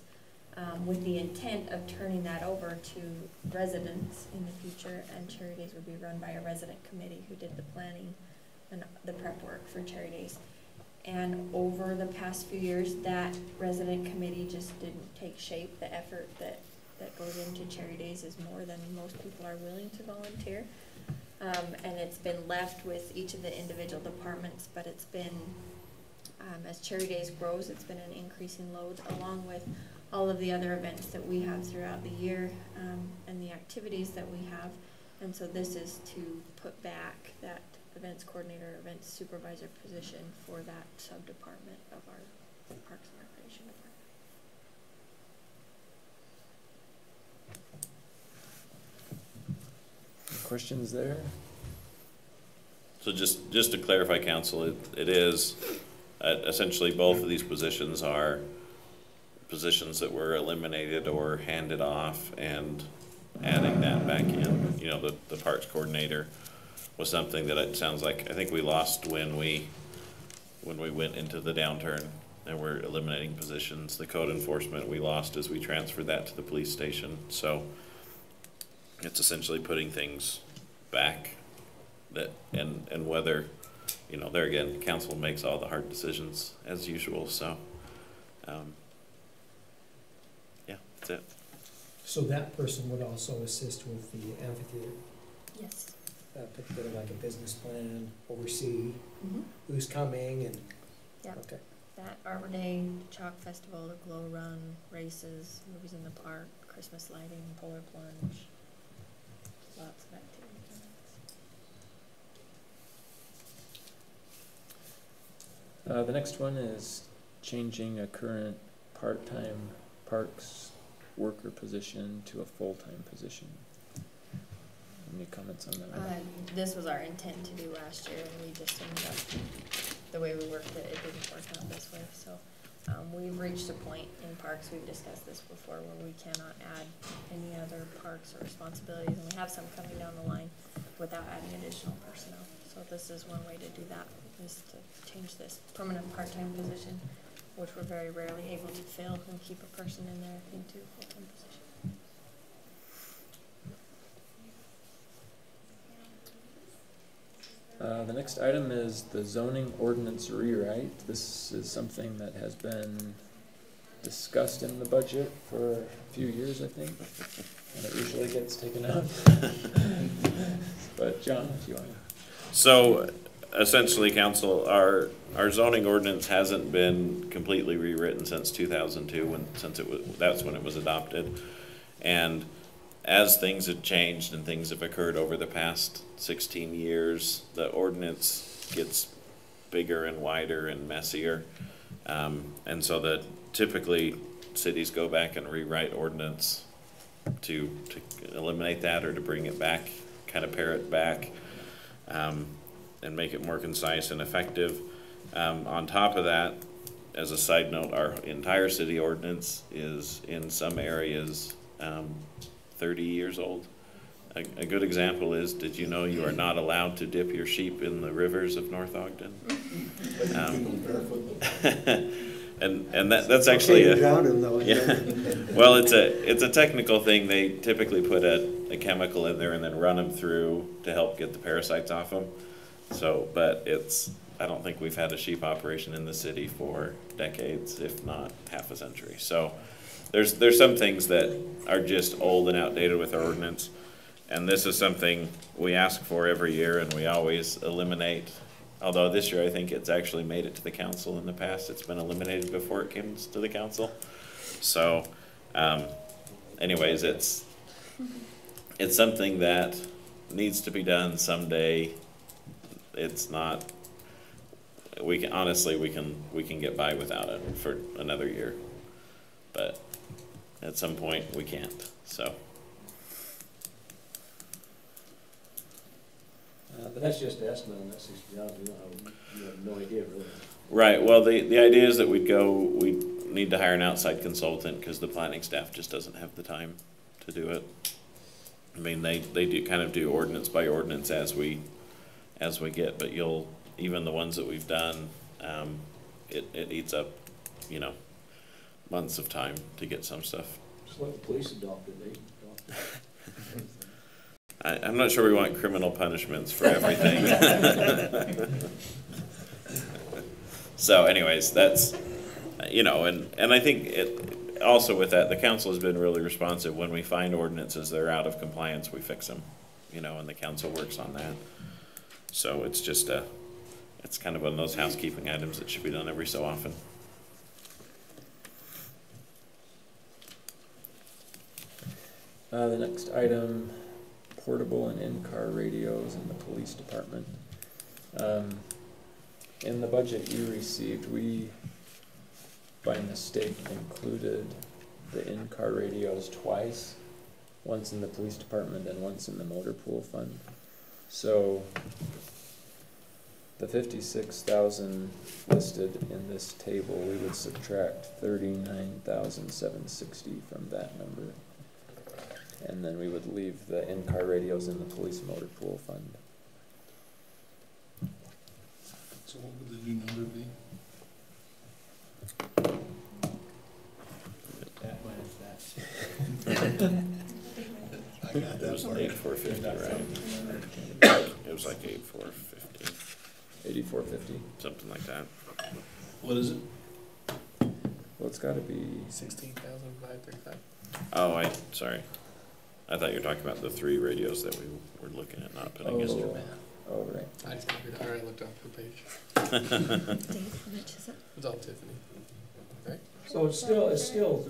with the intent of turning that over to residents in the future, and Cherry Days would be run by a resident committee who did the planning and the prep work for Cherry Days. And over the past few years, that resident committee just didn't take shape. The effort that goes into Cherry Days is more than most people are willing to volunteer. And it's been left with each of the individual departments, but it's been, as Cherry Days grows, it's been an increasing load, along with all of the other events that we have throughout the year, and the activities that we have. And so this is to put back that events coordinator, events supervisor position for that sub-department of our Parks and Recreation Department. Questions there? So just to clarify, council, it is essentially both of these positions are positions that were eliminated or handed off, and adding that back in. The parks coordinator was something that it sounds like I think we lost when we went into the downturn, and we're eliminating positions. The code enforcement we lost as we transferred that to the police station. So it's essentially putting things back, that and whether there again, council makes all the hard decisions as usual. So That's it. So that person would also assist with the amphitheater, Yes. put together like a business plan, oversee Mm-hmm. who's coming and, Yeah. okay. That Arbor Day, Chalk Festival, the Glow Run, races, movies in the park, Christmas lighting, polar plunge, lots of activities. The next one is changing a current part-time parks worker position to a full-time position. Any comments on that one? This was our intent to do last year, and we just ended up, the way we worked it, it didn't work out this way, so. We've reached a point in parks, we've discussed this before, where we cannot add any other parks or responsibilities, and we have some coming down the line without adding additional personnel. So this is one way to do that, is to change this permanent part-time position, which we're very rarely able to fill, and keep a person in there into a full-time position. The next item is the zoning ordinance rewrite. This is something that has been discussed in the budget for a few years, I think, and it usually gets taken out. But John, if you want to. So essentially, council, our zoning ordinance hasn't been completely rewritten since 2002, that's when it was adopted. And as things have changed and things have occurred over the past 16 years, the ordinance gets bigger and wider and messier. And so that typically cities go back and rewrite ordinance to eliminate that, or to bring it back, kind of pare it back, and make it more concise and effective. On top of that, as a side note, our entire city ordinance is in some areas 30 years old. A good example is, did you know you are not allowed to dip your sheep in the rivers of North Ogden? And that's actually well, it's a technical thing. They typically put a chemical in there and then run them through to help get the parasites off them. So, but I don't think we've had a sheep operation in the city for decades, if not half a century. So there's some things that are just old and outdated with our ordinance. And this is something we ask for every year, and we always eliminate. Although this year I think it's actually made it to the council. In the past it's been eliminated before it came to the council. So anyways, it's something that needs to be done someday. It's not, we can get by without it for another year, but at some point we can't. So But that's just an estimate on that $60,000. You have no idea really. right. Well, the idea is that we need to hire an outside consultant because the planning staff just doesn't have the time to do it. I mean, they do kind of do ordinance by ordinance as we get, but even the ones that we've done, it eats up, months of time to get some stuff. Just let the police adopt it, they adopt it. I'm not sure we want criminal punishments for everything. So anyways, that's, and I think also with that, the council has been really responsive. When we find ordinances that are out of compliance, we fix them, and the council works on that. So it's just it's kind of one of those housekeeping items that should be done every so often. The next item, portable and in-car radios in the police department. In the budget you received, we, by mistake, included the in-car radios twice, once in the police department and once in the motor pool fund. So the 56,000 listed in this table, we would subtract 39,760 from that number. And then we would leave the in-car radios in the police motor pool fund. So what would the new number be? That minus that. I got It was that. 8,450, right? It was like 8,450. 8450. Something like that. What is it? Well, it's got to be 16,535. Oh, sorry. I thought you were talking about the 3 radios that we were looking at not putting yesterday. Oh, right. I just copied it. I already looked off the page. Dave, how much is it? It's all Tiffany. Right? So it's still,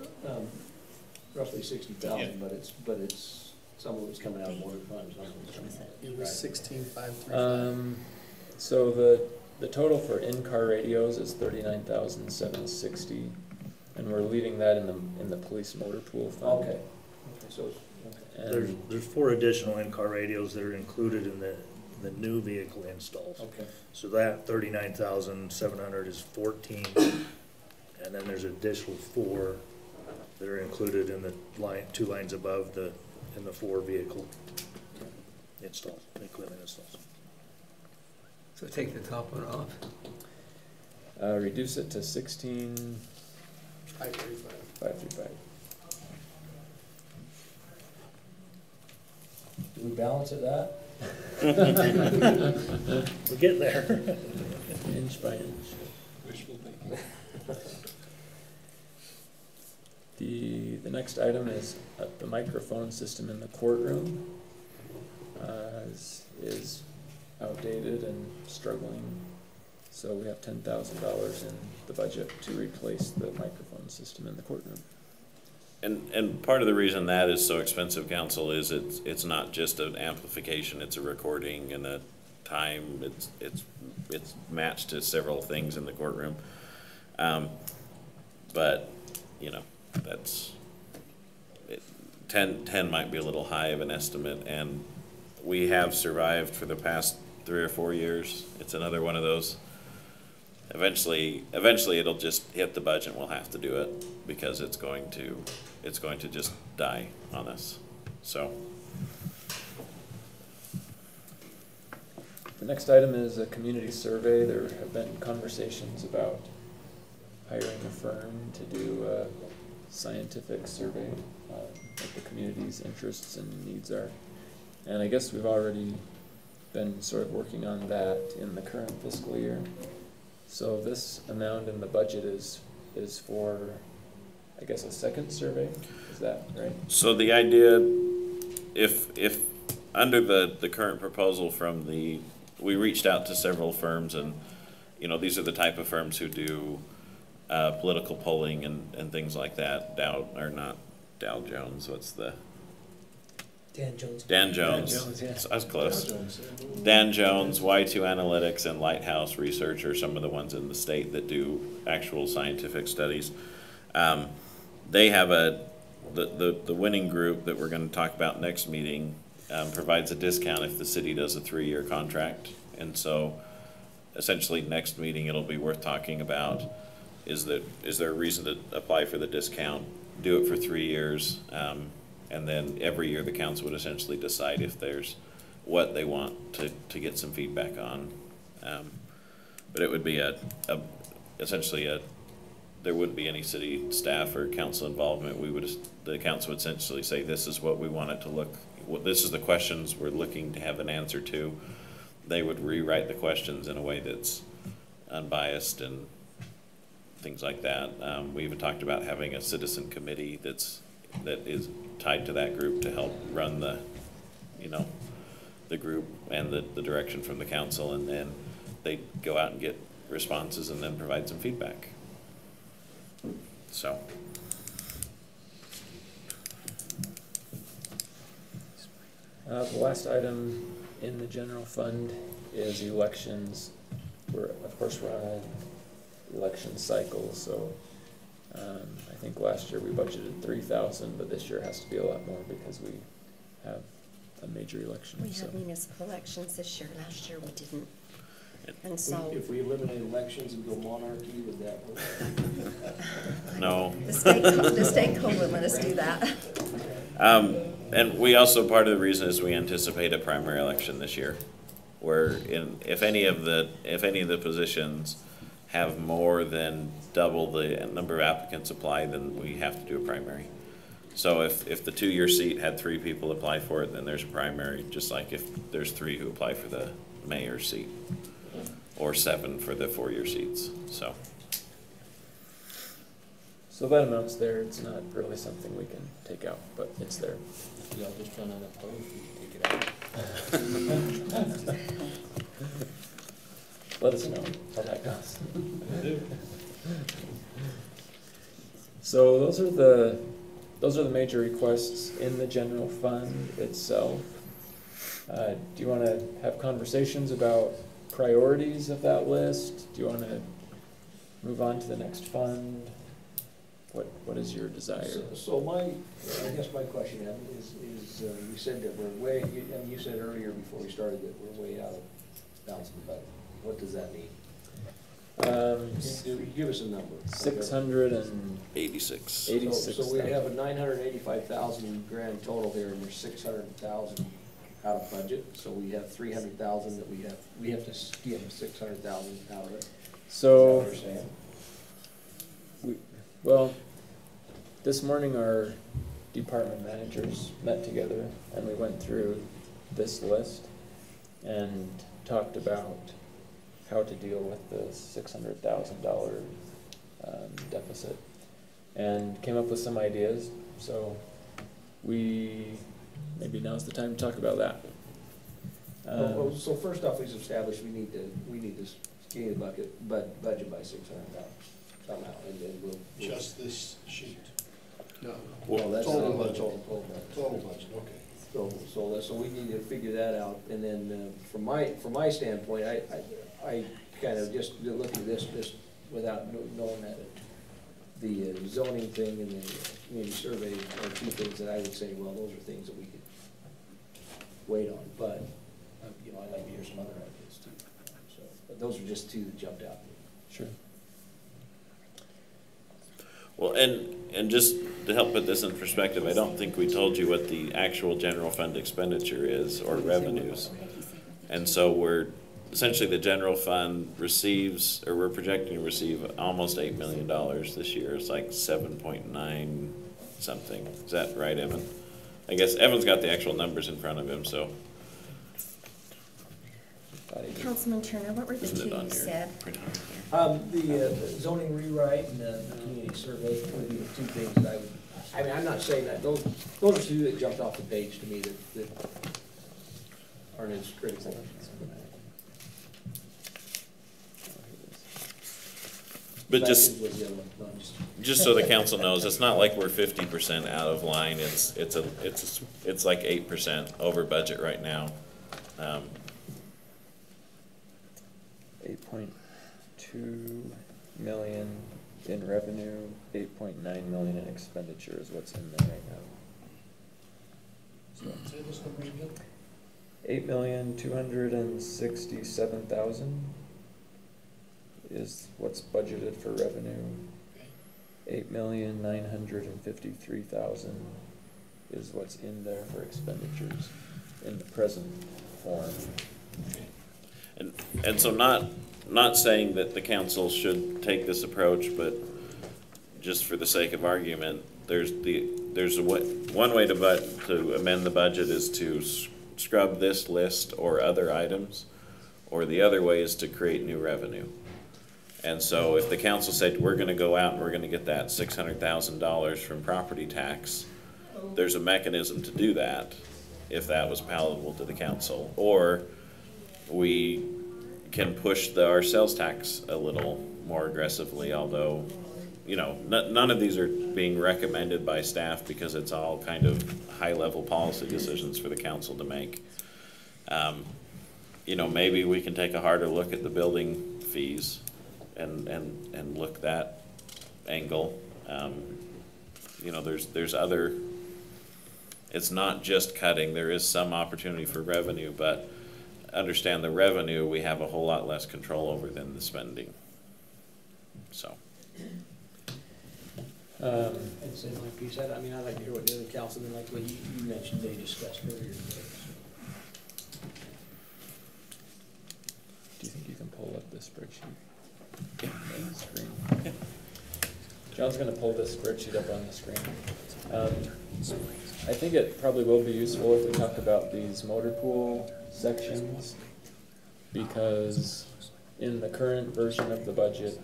roughly 60,000, but it's, some of it's coming out of water funds, some of it's coming out. It was 16,535. So the total for in-car radios is 39,760, and we're leaving that in the police motor pool fund. Okay, so, And There's 4 additional in-car radios that are included in the new vehicle installs. okay. So that 39,700 is 14, and then there's additional 4 that are included in the 2 lines above in the 4 vehicle installs, equipment installs. So take the top one off. reduce it to 535. 16,535. Do we balance at that? We're getting there. Inch by inch. Wishful thinking. The next item is the microphone system in the courtroom is outdated and struggling. So we have $10,000 in the budget to replace the microphone system in the courtroom. And part of the reason that is so expensive, council, is it's not just an amplification, it's a recording and a time, it's matched to several things in the courtroom. But, you know, that's, 10 might be a little high of an estimate, and we have survived for the past 3 or 4 years. It's another one of those. Eventually it'll just hit the budget and we'll have to do it because it's going to just die on us. So. The next item is a community survey. There have been conversations about hiring a firm to do a scientific survey what the community's interests and needs are. And I guess we've already been sort of working on that in the current fiscal year. So this amount in the budget is for, I guess, a second survey. Is that right? So the idea, if under the current proposal from we reached out to several firms, and you know, these are the type of firms who do political polling and things like that. Dow Jones. What's the? Dan Jones. Dan Jones. Yeah. I was close. Dan Jones, Y2 Analytics, and Lighthouse Research are some of the ones in the state that do actual scientific studies. They have the winning group that we're going to talk about next meeting provides a discount if the city does a 3-year contract. And so essentially next meeting it'll be worth talking about is there a reason to apply for the discount, do it for 3 years, and then every year the council would essentially decide if there's what they want to get some feedback on. But it would be essentially there wouldn't be any city staff or council involvement. The council would essentially say, this is what we want it to look, this is the questions we're looking to have an answer to. They would rewrite the questions in a way that's unbiased and things like that. We even talked about having a citizen committee that is tied to that group to help run the group and the direction from the council, and then they go out and get responses and then provide some feedback. So. The last item in the general fund is elections. Of course, we're on an election cycle, so I think last year we budgeted 3,000, but this year has to be a lot more because we have a major election. We had municipal elections this year. Last year we didn't. And so If we eliminate elections and go monarchy, would that work? No. the state code wouldn't let us do that. And we also, part of the reason is we anticipate a primary election this year, where if any of the positions have more than double the number of applicants apply, then we have to do a primary. So if the 2-year seat had 3 people apply for it, then there's a primary, just like if there's 3 who apply for the mayor's seat, or 7 for the 4-year seats. So So that amount's there, it's not really something we can take out, but it's there. Y'all just run unopposed, you can take it out. Let us know how that goes. So those are the major requests in the general fund itself. Do you want to have conversations about priorities of that list? Do you want to move on to the next fund? What is your desire? So I guess my question, Evan, is you said that we're way, you said earlier before we started that we're way out of bounds of the budget. What does that mean? Give us a number. 86. So we have a 985,000 grand total here, and there's 600,000 out of budget. So we have 300,000 that we have to skim 600,000 out of it. So, well, this morning our department managers met together and we went through this list and talked about how to deal with the $600,000 deficit, and came up with some ideas. So maybe now's the time to talk about that. So first off, we've established we need to skinny the budget by 600,000 somehow, and then we'll Just this sheet? No. Well, that's total not budget. Total budget, okay. So we need to figure that out, and then from my standpoint, I kind of just look at this just without knowing that the zoning thing and the community survey are two things that I would say, well, those are things that we could wait on, but I'd like to hear some other ideas too. So, but those are just two that jumped out. Sure. Well, and just to help put this in perspective, I don't think we told you what the actual general fund expenditure is or revenues. And so essentially the general fund receives, or we're projecting to receive almost $8 million this year. It's like 7.9 something. Is that right, Evan? I guess Evan's got the actual numbers in front of him, so. Councilman Turner, what were the two you said? The zoning rewrite and the community survey would be the two things that I'm not saying that, those are two that jumped off the page to me that aren't as critical. But just so the council knows, it's not like we're 50% out of line. It's like 8% over budget right now. 8.2 million in revenue, 8.9 million in expenditure is what's in there right now. So Say those numbers again. 8,267,000 is what's budgeted for revenue. 8,953,000 is what's in there for expenditures in the present form. And so not saying that the council should take this approach, but just for the sake of argument, one way to amend the budget is to scrub this list or other items, or the other way is to create new revenue. And so if the council said we're going to go out and we're going to get that $600,000 from property tax, there's a mechanism to do that if that was palatable to the council. Or we can push our sales tax a little more aggressively, although, none of these are being recommended by staff because it's all kind of high-level policy decisions for the council to make. Maybe we can take a harder look at the building fees and look that angle. There's other, it's not just cutting, there is some opportunity for revenue, but understand the revenue we have a whole lot less control over than the spending. So. I'd say my piece, I'd like to hear what the other councilmen, like what you mentioned, they discussed earlier today. Do you think you can pull up this spreadsheet on the screen? John's going to pull this spreadsheet up on the screen. I think it probably will be useful if we talk about these motor pool sections, because in the current version of the budget,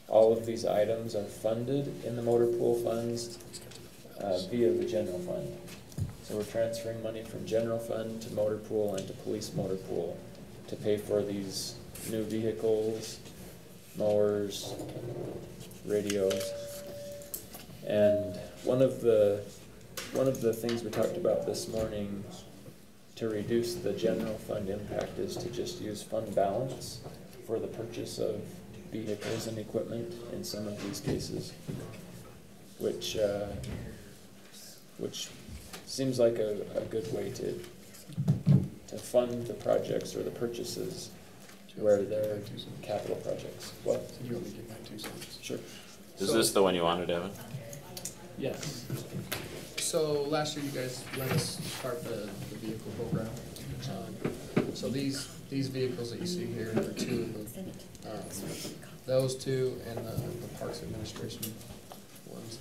all of these items are funded in the motor pool funds via the general fund. So we're transferring money from general fund to motor pool and to police motor pool to pay for these new vehicles, mowers, radios. And one of the things we talked about this morning to reduce the general fund impact is to just use fund balance for the purchase of vehicles and equipment in some of these cases, which seems like a good way to fund the projects or the purchases where they're capital projects. What? You want me to give my 2 cents? Sure. Is this the one you wanted, Evan? Yes. So last year you guys let us start the vehicle program. So these vehicles that you see here are 2 of them. Those 2 and the Parks Administration ones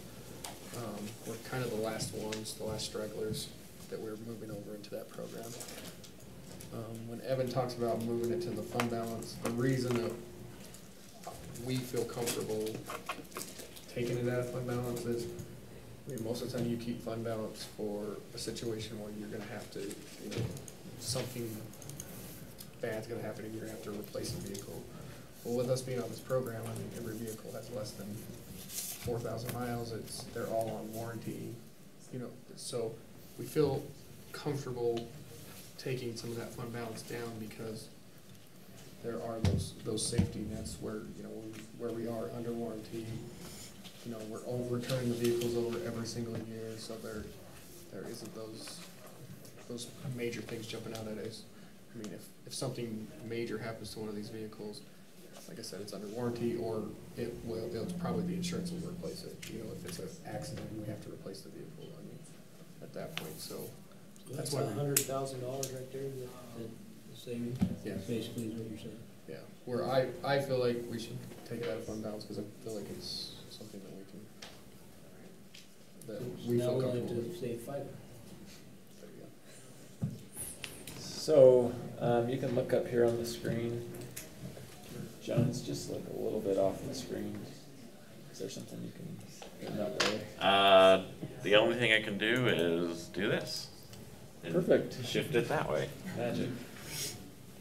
were kind of the last ones, the last stragglers that we're moving over into that program. When Evan talks about moving it to the fund balance, the reason that we feel comfortable taking it out of fund balance is, I mean, most of the time you keep fund balance for a situation where you're gonna have to, you know, something bad's gonna happen and you're gonna have to replace a vehicle. Well, with us being on this program, I mean, every vehicle has less than 4,000 miles, they're all on warranty, you know, so we feel comfortable taking some of that fund balance down because there are those safety nets where, you know, where we are under warranty. You know, we're turning the vehicles over every single year, so there isn't those major things jumping out at us. I mean, if something major happens to one of these vehicles, like I said, it's under warranty, or it's probably the insurance will replace it. You know, if it's an accident and we have to replace the vehicle, I mean, at that point, so That's why $100,000 right there, the savings? Yeah. Basically is what you're saying. yeah, where I feel like we should take it out of fund balance because I feel like it's something that we can, that we Now feel we only comfortable have with. to save $5. There you go. So you can look up here on the screen. John, it's just like a little bit off the screen. Is there something you can, not really? The only thing I can do is do this. And Perfect. shift it that way. Magic.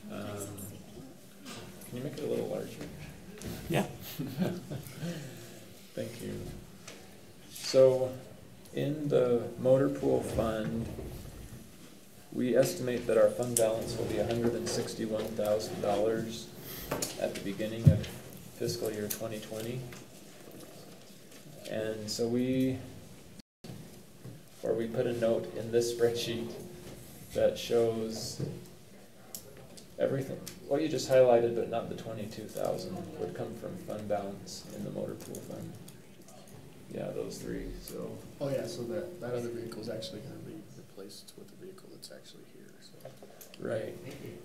Can you make it a little larger? Yeah. Thank you. So, in the motor pool fund, we estimate that our fund balance will be $161,000 at the beginning of fiscal year 2020. And so we put a note in this spreadsheet that shows everything. What you just highlighted, but not the 22,000, would come from fund balance in the motor pool fund. Yeah, those 3. So. Oh yeah, so that other vehicle is actually going to be replaced with the vehicle that's actually here. So. Right.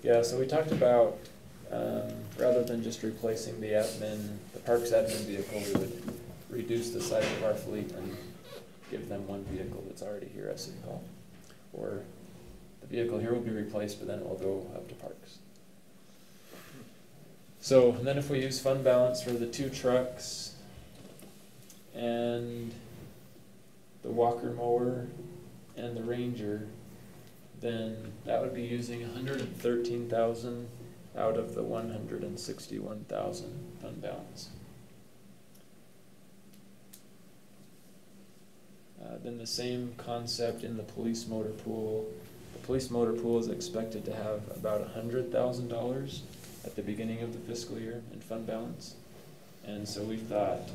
Yeah. So we talked about rather than just replacing the parks admin vehicle, we would reduce the size of our fleet and give them one vehicle that's already here at City Hall. Or the vehicle here will be replaced, but then it will go up to parks. So then if we use fund balance for the 2 trucks and the Walker mower and the Ranger, then that would be using $113,000 out of the $161,000 fund balance. Then the same concept in the police motor pool. The police motor pool is expected to have about $100,000 at the beginning of the fiscal year in fund balance. And so we thought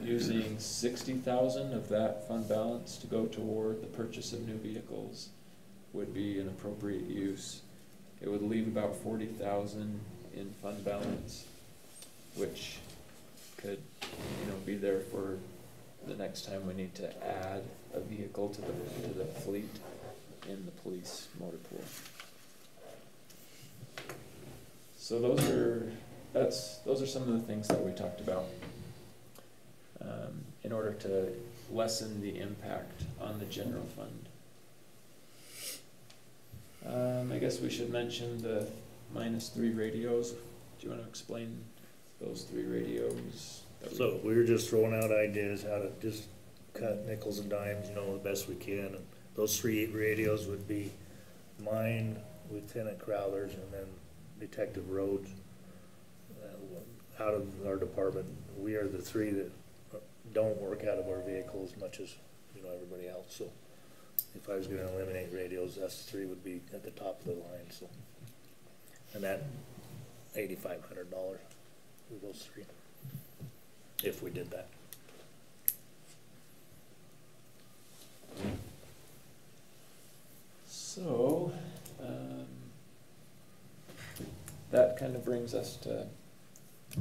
using $60,000 of that fund balance to go toward the purchase of new vehicles would be an appropriate use. It would leave about $40,000 in fund balance, which could, be there for the next time we need to add a vehicle to the fleet in the police motor pool. So those are some of the things that we talked about in order to lessen the impact on the general fund. I guess we should mention the -3 radios. Do you want to explain those 3 radios? So we were just throwing out ideas how to just cut nickels and dimes, the best we can. And those 3 radios would be mine, Lieutenant Crowther's, and then Detective Rhodes. Out of our department, we are the 3 that don't work out of our vehicle as much as, everybody else. So if I was gonna eliminate radios, us 3 would be at the top of the line, so. And that $8,500 for those 3, if we did that. So, that kind of brings us to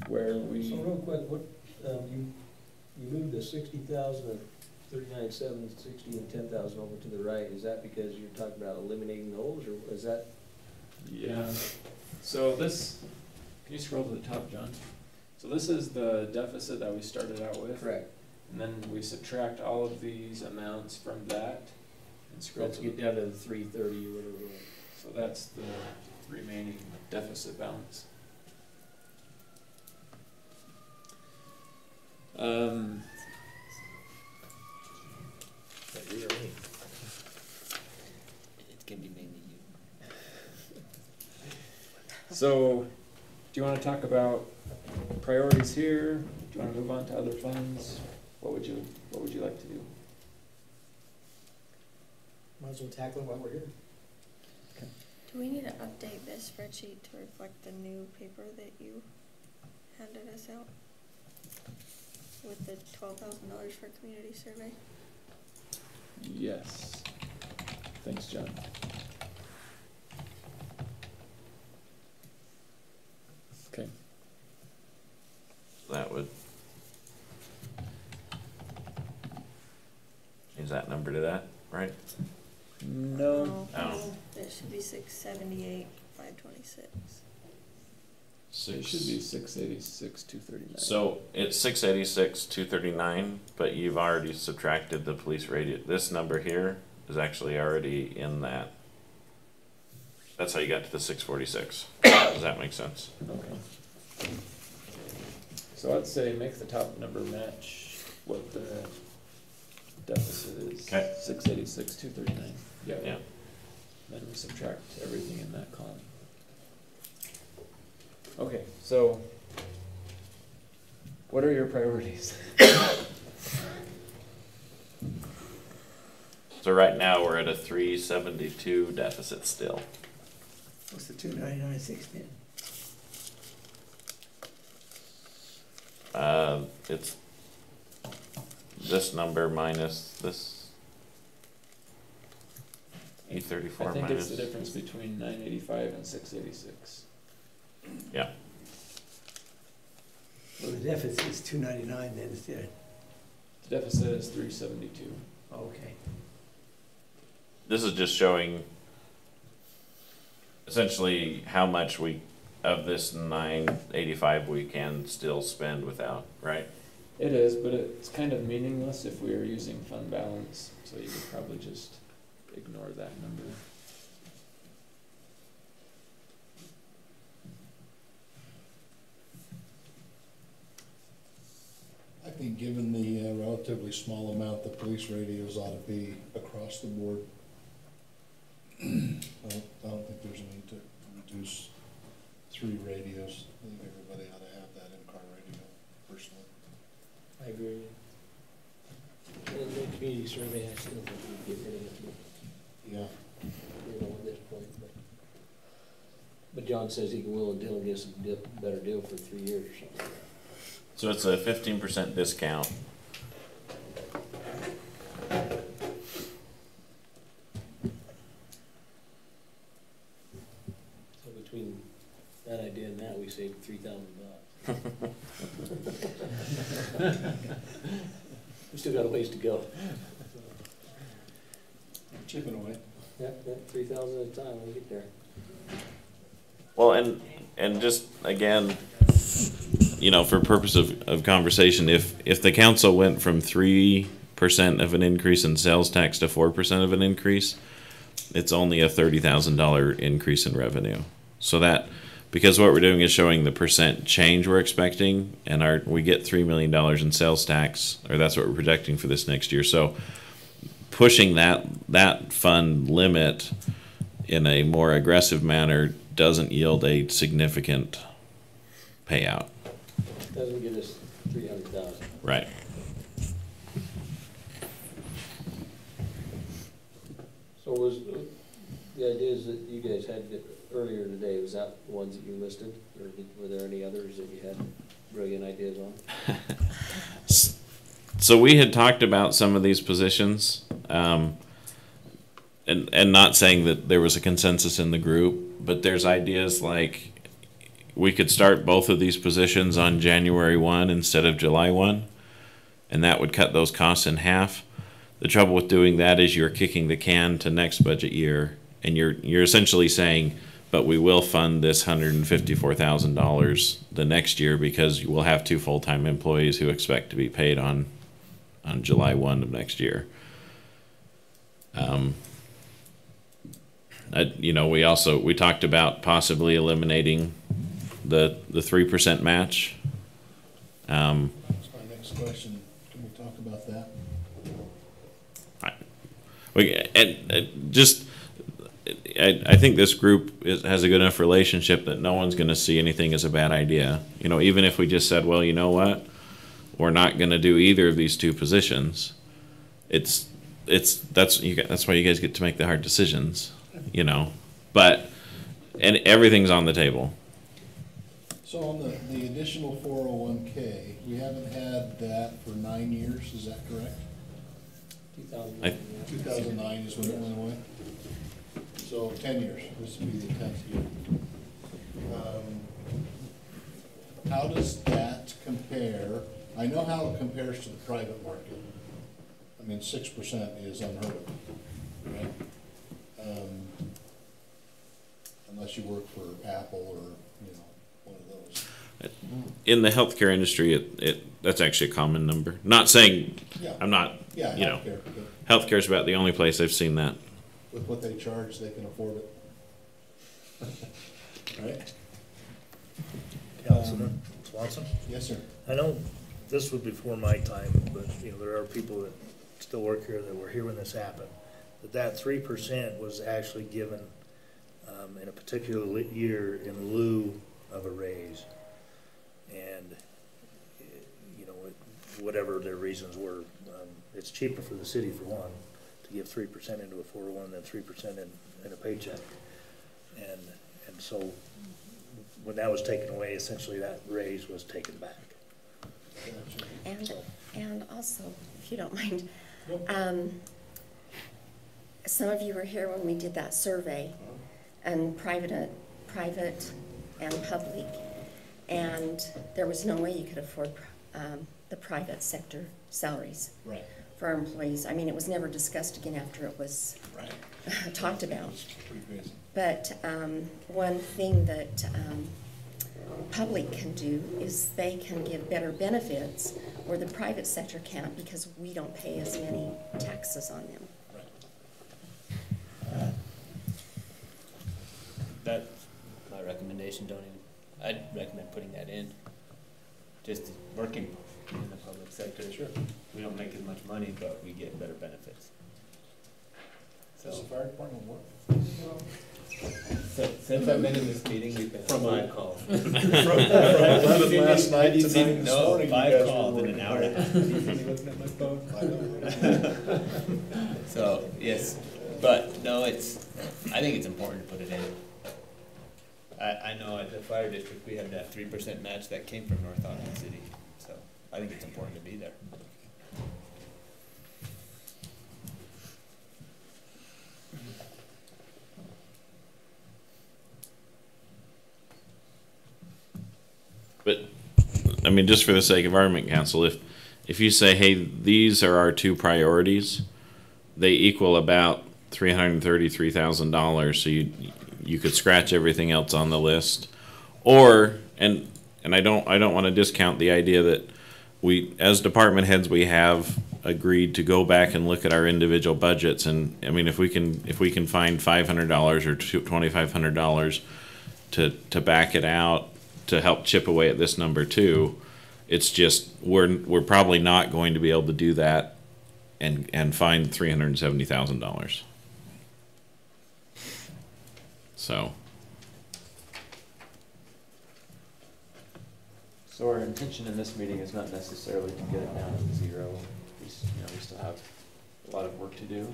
where we. So real quick, what, you moved the 60,000 and 39,760 and 10,000 over to the right. Is that because you're talking about eliminating those, or is that? Yeah. So this, can you scroll to the top, John? So this is the deficit that we started out with. Correct. And then we subtract all of these amounts from that and scroll Let's to get down to the 330 or whatever. So that's the remaining deficit balance. It can be mainly you. So, do you want to talk about priorities here? Do you want to move on to other funds? What would you like to do? Might as well tackle it while we're here. Do we need to update this spreadsheet to reflect the new paper that you handed us out? With the $12,000 for community survey? Yes. Thanks, John. Okay. That would change that number to that, right? No. Oh. It should be 678, 526. It should be 686, 239. So it's 686, 239, but you've already subtracted the police radio. This number here is actually already in that. That's how you got to the 646. Does that make sense? Okay. So I'd say make the top number match what the deficit is. Okay. 686, 239. Yeah. Yeah. Then we subtract everything in that column. Okay, so what are your priorities? So right now we're at a 372 deficit still. What's the 299,610? It's this number minus this E34 I think minus. it's the difference between 985 and 686. Yeah. Well, the deficit is 299 then instead. The deficit is 372. Okay. This is just showing essentially how much of this 985 we can still spend without, right? It is, but it's kind of meaningless if we are using fund balance, so you could probably just ignore that number. I think given the relatively small amount the police radios ought to be across the board, I don't think there's a need to reduce 3 radios. I think everybody ought to have that in-car radio, personally. I agree. And the community survey, I still think we get rid of it. Yeah. At this point, but John says he can will until he gets a better deal for 3 years or something. So it's a 15% discount. So between that idea and that, we saved $3,000. We still got a ways to go. Chipping away. Yep, 3,000 at a time when we get there. Well, and just again, for purpose of conversation, if the council went from 3% of an increase in sales tax to 4% of an increase, it's only a $30,000 increase in revenue. So that because what we're doing is showing the percent change we're expecting, and we get $3 million in sales tax, or that's what we're projecting for this next year. So pushing that fund limit in a more aggressive manner doesn't yield a significant payout. Doesn't get us 300,000. Right. So was, the ideas that you guys had earlier today, was that the ones that you listed? Or were there any others that you had brilliant ideas on? So we had talked about some of these positions, and not saying that there was a consensus in the group, but there's ideas like we could start both of these positions on January 1 instead of July 1, and that would cut those costs in half. The trouble with doing that is you're kicking the can to next budget year, and you're essentially saying, but we will fund this $154,000 the next year because we'll have 2 full-time employees who expect to be paid on July 1 of next year. We talked about possibly eliminating the 3% match. That's my next question. Can we talk about that? I think this group has a good enough relationship that no one's going to see anything as a bad idea. Even if we just said, well, you know what, we're not going to do either of these 2 positions. That's why you guys get to make the hard decisions, But and everything's on the table. So on the additional 401k, we haven't had that for 9 years. Is that correct? 2009 is when it went away. So 10 years. This would be the 10th year. How does that compare? I know how it compares to the private market. 6% is unheard of, right? Unless you work for Apple or one of those. In the healthcare industry, that's actually a common number. Not saying I'm not. Yeah, healthcare. Healthcare is about the only place I've seen that. With what they charge, they can afford it. Right? Councilman Swanson? Yes, sir. I know this was before my time, but there are people that still work here that were here when this happened. That 3% was actually given in a particular year in lieu of a raise, and whatever their reasons were, it's cheaper for the city, for one, to give 3% into a 401 than 3% in a paycheck, and so when that was taken away, essentially that raise was taken back. And also, if you don't mind, some of you were here when we did that survey, and private and public, and there was no way you could afford the private sector salaries for our employees. It was never discussed again after it was talked about. But one thing that public can do is they can give better benefits where the private sector can't, because we don't pay as many taxes on them. That's my recommendation. I'd recommend putting that in. Just working in the public sector. Sure. We don't make as much money, but we get better benefits. Does the fire department work? Since I've been in this meeting, we've been from 5 calls. From 11 last night to 9 this morning. 5 calls in an hour and a half. Looking at my phone. So, yes. But, no, I think it's important to put it in. I know at the fire district, we have that 3% match that came from North Ogden City. So, I think it's important to be there. But, just for the sake of argument, council, if you say, hey, these are our 2 priorities, they equal about $333,000, so you could scratch everything else on the list, or and I don't want to discount the idea that we, as department heads, we have agreed to go back and look at our individual budgets, and if we can find $500 or $2,500 to back it out to help chip away at this number too. It's just we're probably not going to be able to do that and find $370,000. So. So our intention in this meeting is not necessarily to get it down to zero. We still have a lot of work to do,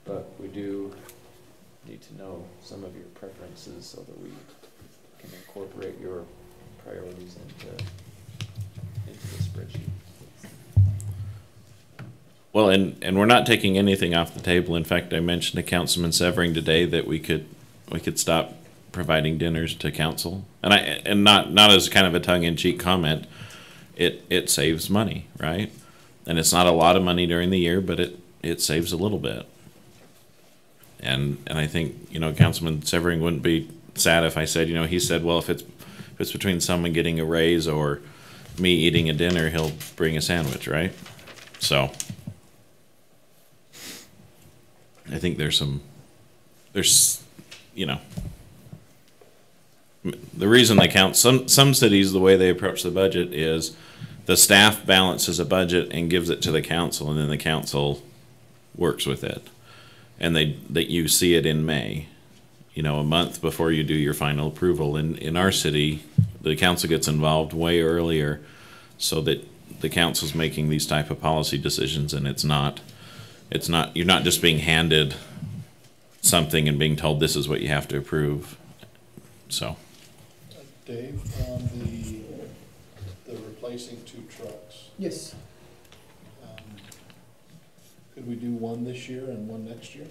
but we do need to know some of your preferences so that we can incorporate your priorities into the spreadsheet. Well, and we're not taking anything off the table. In fact, I mentioned to Councilman Severing today that we could stop providing dinners to council, and not as kind of a tongue-in-cheek comment. It saves money, right? And it's not a lot of money during the year, but it saves a little bit. And I think Councilman Severing wouldn't be sad if I said he said, well, if it's between someone getting a raise or me eating a dinner, he'll bring a sandwich, right? So I think there's the reason they count some cities, the way they approach the budget is the staff balances a budget and gives it to the council, and then the council works with it, and that you see it in May, a month before you do your final approval. In our city, the council gets involved way earlier, so that the council's making these type of policy decisions, and it's not you're not just being handed something and being told this is what you have to approve. So. Dave, on the replacing 2 trucks, Yes. could we do one this year and one next year?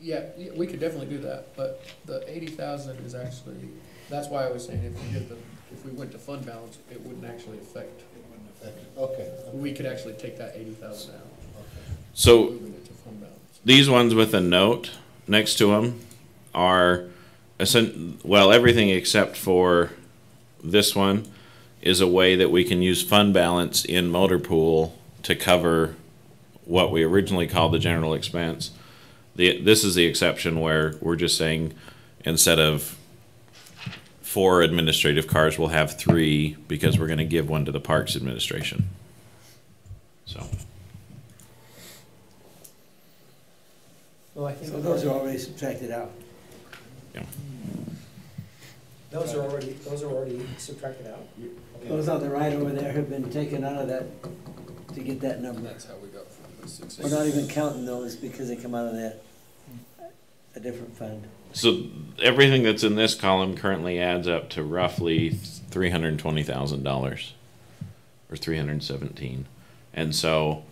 Yeah, we could definitely do that, but the 80,000 is actually, that's why I was saying if we went to fund balance, it wouldn't actually affect. It wouldn't affect it. Okay. We could actually take that 80,000 out. Okay. So Moving it to fund balance. these ones with a note next to them are, well, everything except for this one is a way that we can use fund balance in motor pool to cover what we originally called the general expense. This is the exception where we're just saying instead of 4 administrative cars, we'll have 3 because we're going to give one to the Parks Administration. So. Well, I think So those are already subtracted out. Yeah. those are already subtracted out. Those on the right over there have been taken out of that to get that number. That's how we got from the 6. We're not even counting those because they come out of a different fund. So everything that's in this column currently adds up to roughly $320,000 or $317,000. And so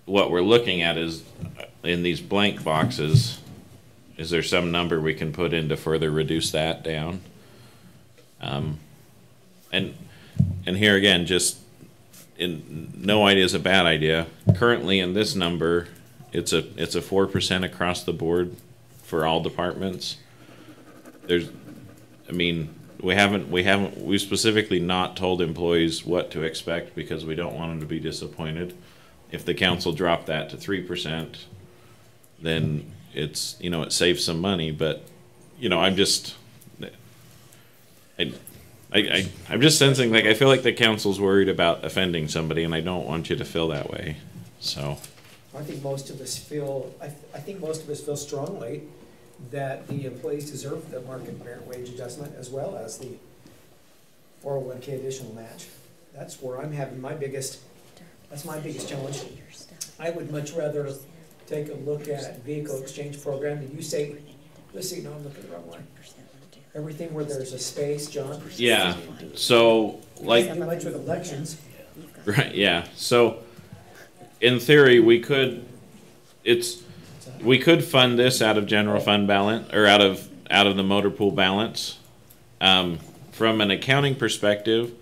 what we're looking at is in these blank boxes, is there some number we can put in to further reduce that down? And here again, just no idea is a bad idea. Currently in this number, it's a 4% across the board for all departments. We've specifically not told employees what to expect because we don't want them to be disappointed. If the council dropped that to 3%, then it saves some money, but I'm just sensing, like, I feel like the council's worried about offending somebody, and I don't want you to feel that way. So I think most of us feel strongly that the employees deserve the market merit wage adjustment as well as the 401k additional match. That's where I'm having my biggest challenge. I would much rather take a look at vehicle exchange program. Did you say, let's see, no, I'm looking at the wrong one. Everything where there's a space, John? yeah, so like, Not much with elections. right, yeah. So in theory, we could fund this out of general fund balance, or out of the motor pool balance. From an accounting perspective,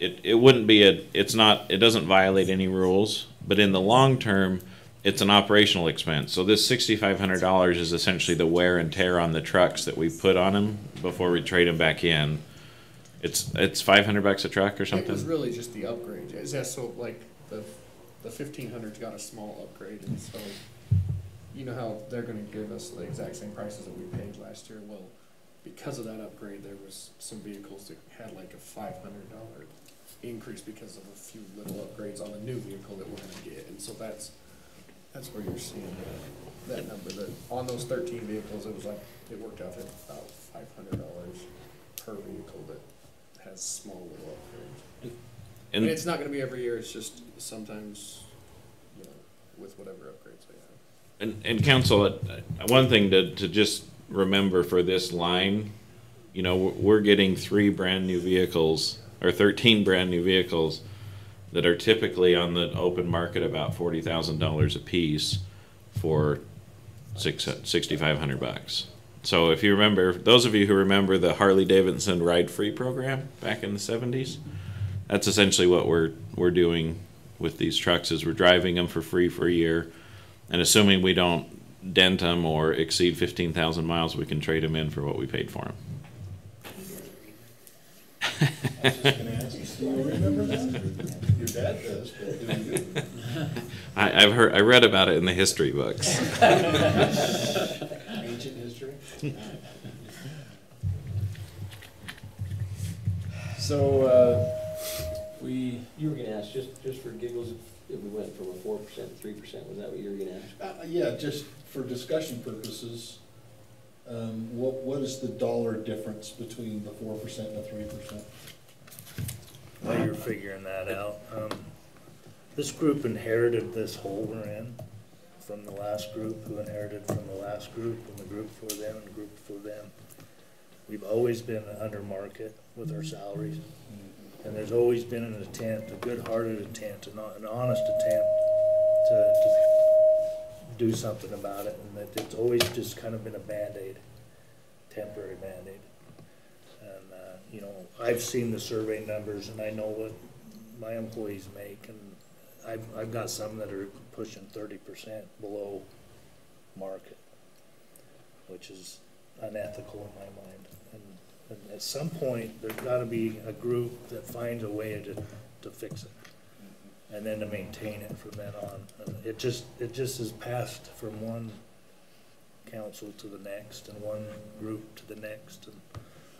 it wouldn't be it doesn't violate any rules, but in the long term, it's an operational expense. So this $6,500 is essentially the wear and tear on the trucks that we put on them before we trade them back in. It's $500 a truck or something. It was really just the upgrade. Is that so? Like the 1500's got a small upgrade, and so you know how they're going to give us the exact same prices that we paid last year. Well, because of that upgrade, there was some vehicles that had like a $500 increase because of a few little upgrades on the new vehicle that we're gonna get, and so that's where you're seeing that number, that on those 13 vehicles, it was like, it worked out at about $500 per vehicle that has small little upgrades. And it's not gonna be every year, it's just sometimes, you know, with whatever upgrades they have. And council, one thing to just remember for this line, you know, we're getting 3 brand new vehicles, or 13 brand new vehicles that are typically on the open market about $40,000 a piece for $6,500. So if you remember, those of you who remember the Harley Davidson Ride Free program back in the 70s, that's essentially what we're doing with these trucks, is we're driving them for free for a year, and assuming we don't dent them or exceed 15,000 miles, we can trade them in for what we paid for them. I was just gonna ask, do you remember that? Your dad does, but do you? I read about it in the history books. Ancient history? So, You were gonna ask, just for giggles, if we went from a 4% to 3%, was that what you were gonna ask? Yeah, just for discussion purposes, what is the dollar difference between the 4% and the 3%? While you're figuring that out, this group inherited this hole we're in from the last group, who inherited from the last group, and the group for them, and the group for them. We've always been under market with our salaries, and there's always been an attempt, a good-hearted attempt, an honest attempt to do something about it, and that it's always just kind of been a Band-Aid, temporary Band-Aid. And, you know, I've seen the survey numbers, and I know what my employees make, and I've got some that are pushing 30% below market, which is unethical in my mind. And at some point, there's got to be a group that finds a way to fix it, and then to maintain it from then on. And it just has passed from one council to the next, and one group to the next, and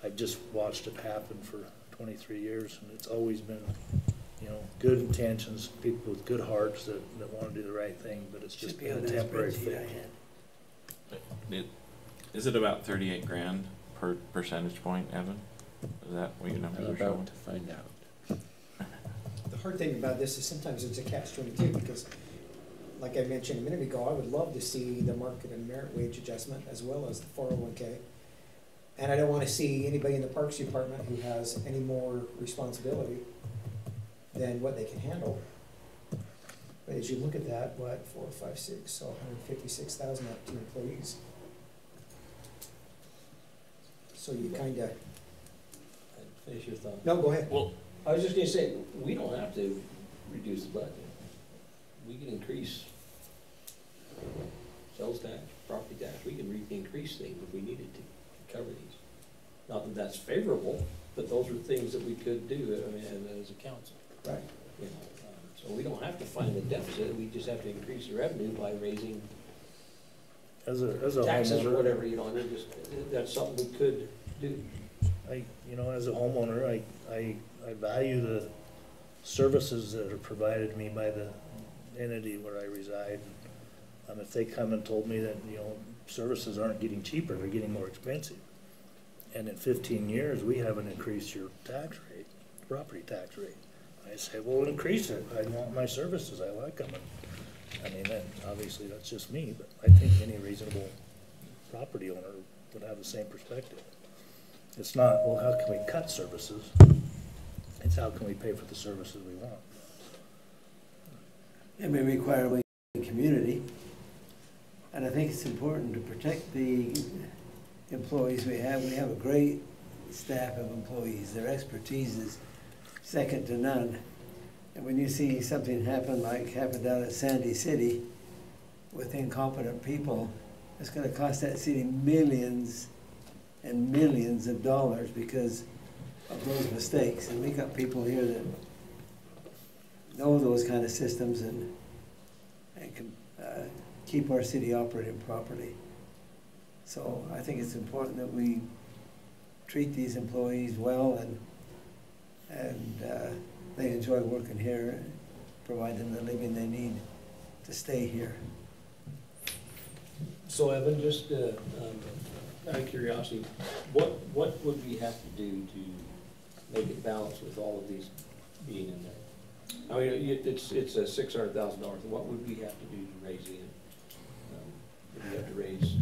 I've just watched it happen for 23 years, and it's always been, you know, good intentions, people with good hearts that want to do the right thing, but it's just been a temporary fix. Is it about 38 grand per percentage point, Evan? Is that what your numbers are showing? I'm about to find out. The hard thing about this is sometimes it's a catch-22, because like I mentioned a minute ago, I would love to see the market and merit wage adjustment as well as the 401k. And I don't want to see anybody in the Parks Department who has any more responsibility than what they can handle. But as you look at that, 4, 5, 6, so 156,000 up to employees. So you kind of. Finish your thought. No, go ahead. Well, I was just gonna say, we don't have to reduce the budget. We can increase sales tax, property tax, we can increase things if we needed to cover these. Not that that's favorable, but those are things that we could do, I mean, as a council. Right. You know, so we don't have to find the deficit, we just have to increase the revenue by raising As a taxes or homeowner, whatever, you know, and that's something we could do. you know, as a homeowner, I value the services that are provided me by the entity where I reside. If they come and told me that, you know, services aren't getting cheaper, they're getting more expensive. And in 15 years, we haven't increased your tax rate, property tax rate. I say, well, increase it. I want my services. I like them. I mean, obviously that's just me, but I think any reasonable property owner would have the same perspective. It's not, well, how can we cut services? It's how can we pay for the services we want? It may require a community, and I think it's important to protect the employees we have. We have a great staff of employees. Their expertise is second to none. And when you see something happen like happened down at Sandy City with incompetent people, it's going to cost that city millions and millions of dollars because of those mistakes. And we got people here that know those kind of systems and can keep our city operating properly. So I think it's important that we treat these employees well, and they enjoy working here, and provide them the living they need to stay here. So Evan, just out of curiosity, what would we have to do to make it balance with all of these being in there? I mean, it's a $600,000. What would we have to do to raise it? Would we have to raise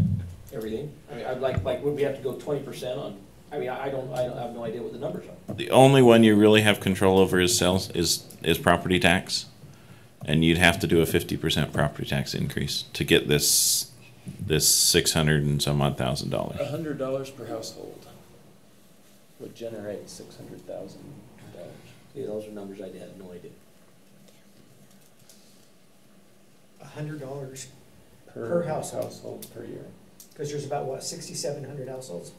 everything? I mean, I'd like would we have to go 20% on? I mean, I have no idea what the numbers are. The only one you really have control over is sales, is property tax. And you'd have to do a 50% property tax increase to get this $600 and some odd thousand dollars. $100 per household would generate $600,000. Yeah, those are numbers I had no idea. $100 per household per year. Because there's about, what, 6,700 households?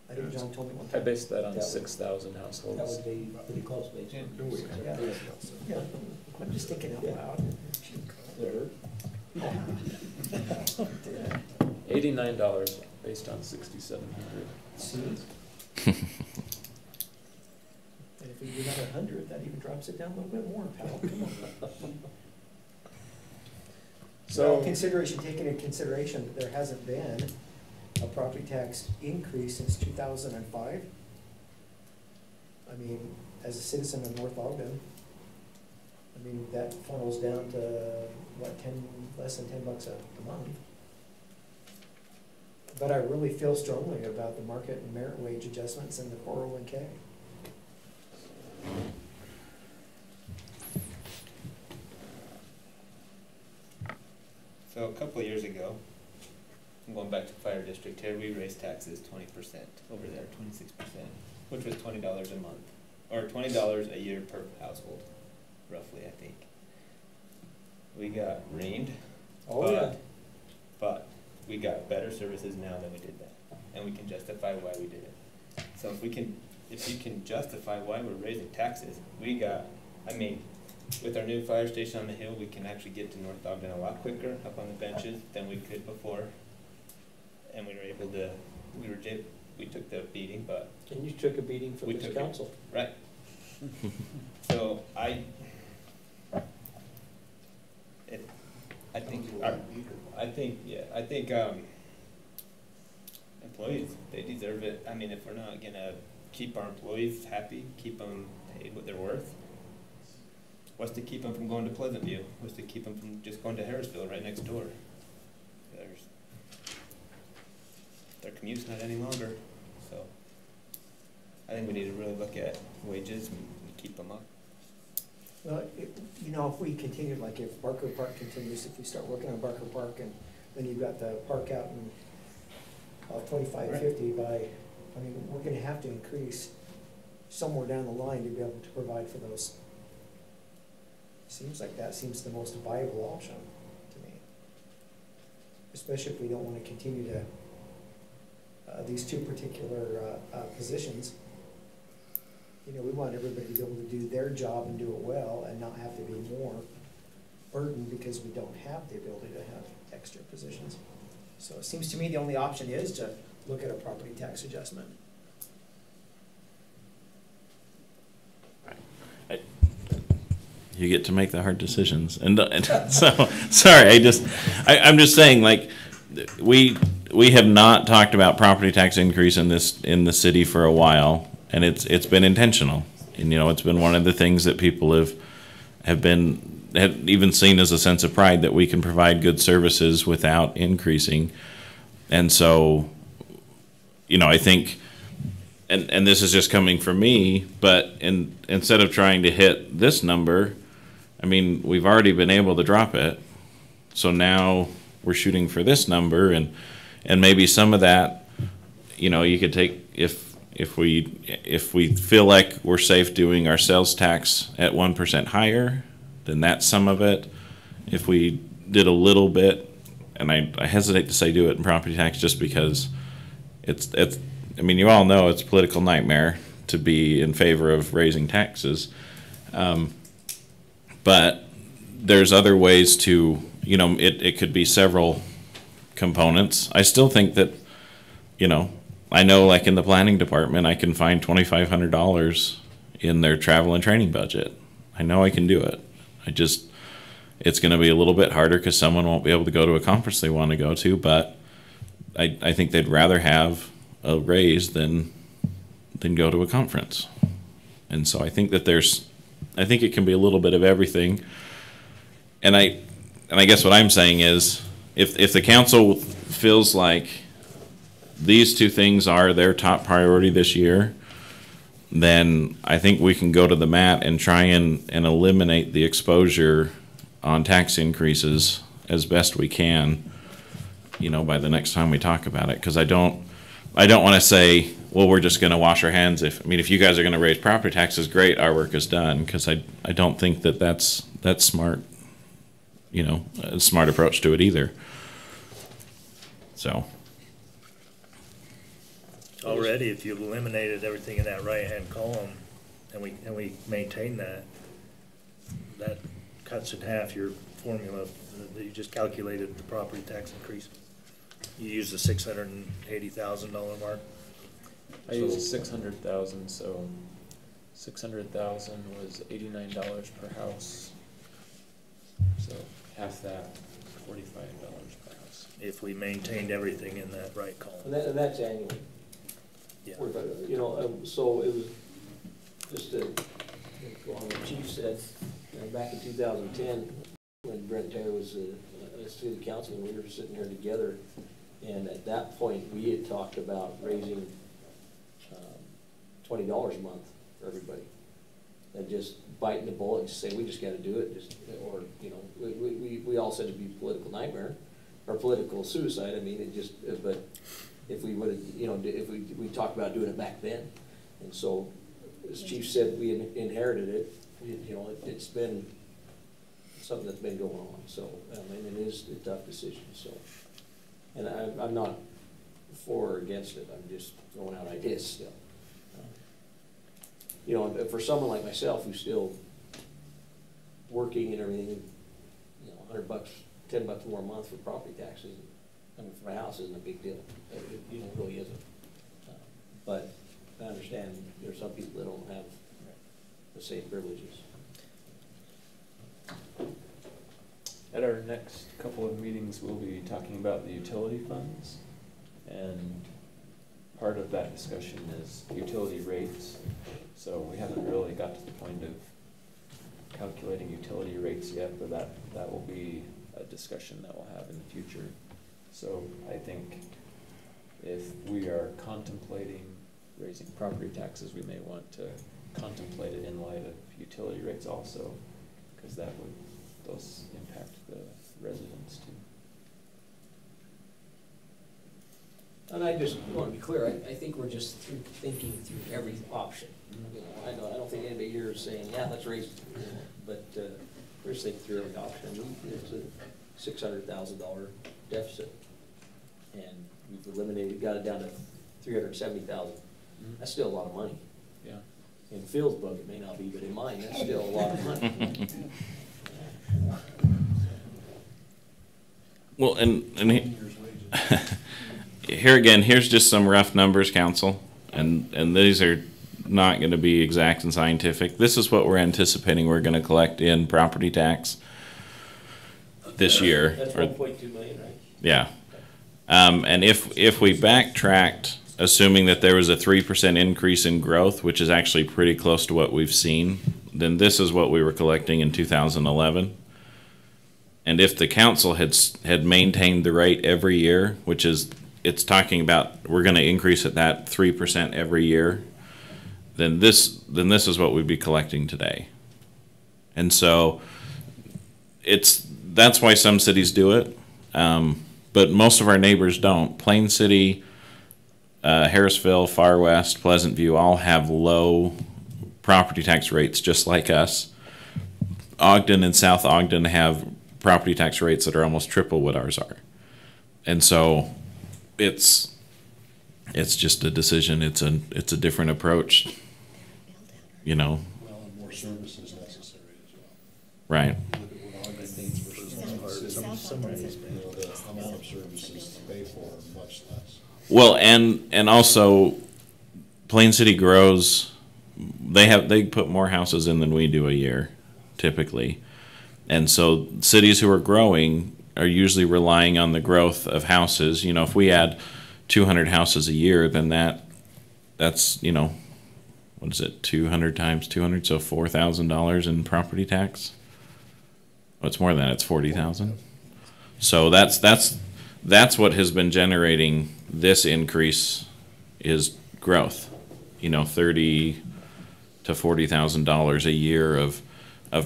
I think John told me one I time. based that on 6,000 households. That would be pretty close, based on. Yeah, I'm just thinking out loud. $89 based on 6,700. And if we do another 100, that even drops it down a little bit more, pal. Come on. So, taking into consideration that there hasn't been a property tax increase since 2005. I mean, as a citizen of North Ogden, I mean, that funnels down to, what, less than $10 a month. But I really feel strongly about the market and merit wage adjustments and the 401k. So a couple of years ago, I'm going back to fire district here, we raised taxes 20% over there, 26%, which was $20 a month, or $20 a year per household, roughly, I think. We got reamed. But we got better services now than we did then, and we can justify why we did it. So if you can justify why we're raising taxes, with our new fire station on the hill, we can actually get to North Ogden a lot quicker up on the benches than we could before. And we were able to, we took the beating, but. And you took a beating from this council. Right. So I think employees, they deserve it. I mean, if we're not gonna keep our employees happy, keep them paid what they're worth, what's to keep them from going to Pleasant View? What's to keep them from just going to Harrisville right next door? Their commute's not any longer, so I think we need to really look at wages and keep them up. Well, if we continue, like if Barker Park continues, if we start working on Barker Park, and then you've got the park out in 2550 by, we're gonna have to increase somewhere down the line to be able to provide for those. Seems like that seems the most viable option to me. Especially if we don't wanna continue to, these two particular positions. We want everybody to be able to do their job and do it well and not have to be more burdened because we don't have the ability to have extra positions. So it seems to me the only option is to look at a property tax adjustment. You get to make the hard decisions, and so sorry. I'm just saying, like, we have not talked about property tax increase in the city for a while, and it's been intentional. And it's been one of the things that people have even seen as a sense of pride that we can provide good services without increasing. And so, I think, and this is just coming from me, but instead of trying to hit this number, we've already been able to drop it. So now we're shooting for this number, and maybe some of that, you could take, if we feel like we're safe doing our sales tax at 1% higher, then that's some of it. If we did a little bit, and I hesitate to say do it in property tax just because it's you all know it's a political nightmare to be in favor of raising taxes. But there's other ways to, it could be several components. I still think that, I know, like in the planning department, I can find $2,500 in their travel and training budget. I know I can do it. It's going to be a little bit harder because someone won't be able to go to a conference they want to go to, but I think they'd rather have a raise than go to a conference. And so I think that I think it can be a little bit of everything. And I guess what I'm saying is, if the council feels like these two things are their top priority this year, then I think we can go to the mat and try and eliminate the exposure on tax increases as best we can, by the next time we talk about it. Because I don't want to say, well, we're just going to wash our hands. If you guys are going to raise property taxes, great, our work is done. Because I don't think that's smart, a smart approach to it either. So. Already, if you eliminated everything in that right-hand column, and we maintain that cuts in half your formula that you just calculated the property tax increase. You use the $680,000 mark. I used 600,000, so 600,000 was $89 per house. So half that, $45 per house. If we maintained everything in that right column. And that's annually. Yeah. So it was just to go on what the chief said, back in 2010, when Brent Taylor was a city councilman, we were sitting here together, and at that point, we had talked about raising $20 a month for everybody. And just biting the bullet and just say, we just gotta do it, we all said it'd be a political nightmare, or political suicide, but if we would have, if we talked about doing it back then. And so, as Chief said, we inherited it. It's been something that's been going on. So, it is a tough decision. So, and I'm not for or against it. I'm just throwing out ideas still. For someone like myself who's still working and everything, $100, $10 more a month for property taxes, for my house isn't a big deal. It really isn't. But I understand there are some people that don't have the same privileges. At our next couple of meetings, we'll be talking about the utility funds, and part of that discussion is utility rates. So we haven't really got to the point of calculating utility rates yet, but that will be a discussion that we'll have in the future. So I think if we are contemplating raising property taxes, we may want to contemplate it in light of utility rates also, because those impact the residents too. And I just want to be clear, I think we're just thinking through every option. I don't think anybody here is saying, yeah, let's raise it. But we're just thinking through every option. It's a $600,000 deficit. And we've got it down to $370,000. That's still a lot of money. Yeah. In Phil's book, it may not be, but in mine, that's still a lot of money. Well, and here again, here's just some rough numbers, council, and these are not going to be exact and scientific. This is what we're anticipating we're going to collect in property tax this year. That's 1.2 million, right? Yeah. And if we backtracked, assuming that there was a 3% increase in growth, which is actually pretty close to what we've seen, then this is what we were collecting in 2011. And if the council had maintained the rate every year, which is, it's talking about we're going to increase at that 3% every year, then this is what we'd be collecting today. And so that's why some cities do it. But most of our neighbors don't. Plain City, Harrisville, Far West, Pleasant View all have low property tax rates just like us. Ogden and South Ogden have property tax rates that are almost triple what ours are. And so it's just a decision. It's a different approach, Well, and more services necessary as well. Right. Look at what Ogden needs versus the amount of services to pay for are much less. Well, and also, Plain City grows, they put more houses in than we do a year, typically. And so cities who are growing are usually relying on the growth of houses. You know, if we add 200 houses a year, then that's, you know, what is it, 200 times 200, so $4,000 in property tax? Well, it's more than that, it's 40,000. So that's what has been generating this increase is growth. You know, $30,000 to $40,000 a year of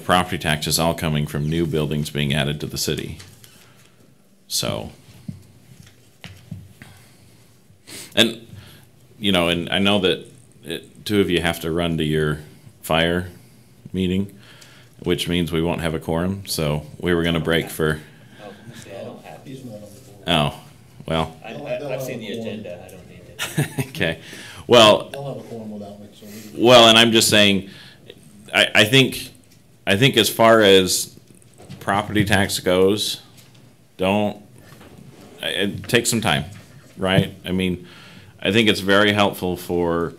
property taxes, all coming from new buildings being added to the city. So, and you know, and I know that two of you have to run to your fire meeting, which means we won't have a quorum. So we were going to break for. He's not on the board. Oh, well. I've seen the agenda. I don't need it. Okay. Well. They'll have a quorum without me. So well, and I'm just saying, I think as far as property tax goes, take some time, right? I mean, I think it's very helpful for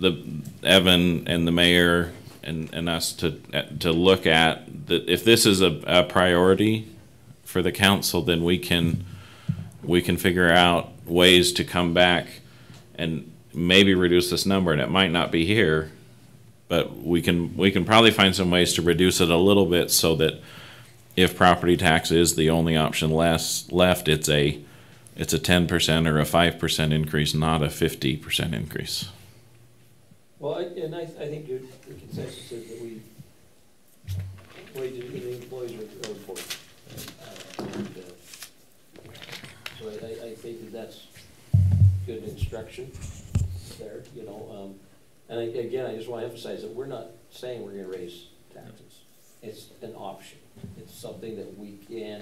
Evan and the mayor and us to look at that. If this is a priority for the council, then we can figure out ways to come back and maybe reduce this number. And it might not be here, but we can probably find some ways to reduce it a little bit so that if property tax is the only option left, it's a 10% or a 5% increase, not a 50% increase. Well, I think the consensus is that the employees are important. So I think that's good instruction there, you know. And again, I just want to emphasize that we're not saying we're going to raise taxes. It's an option. It's something that we can,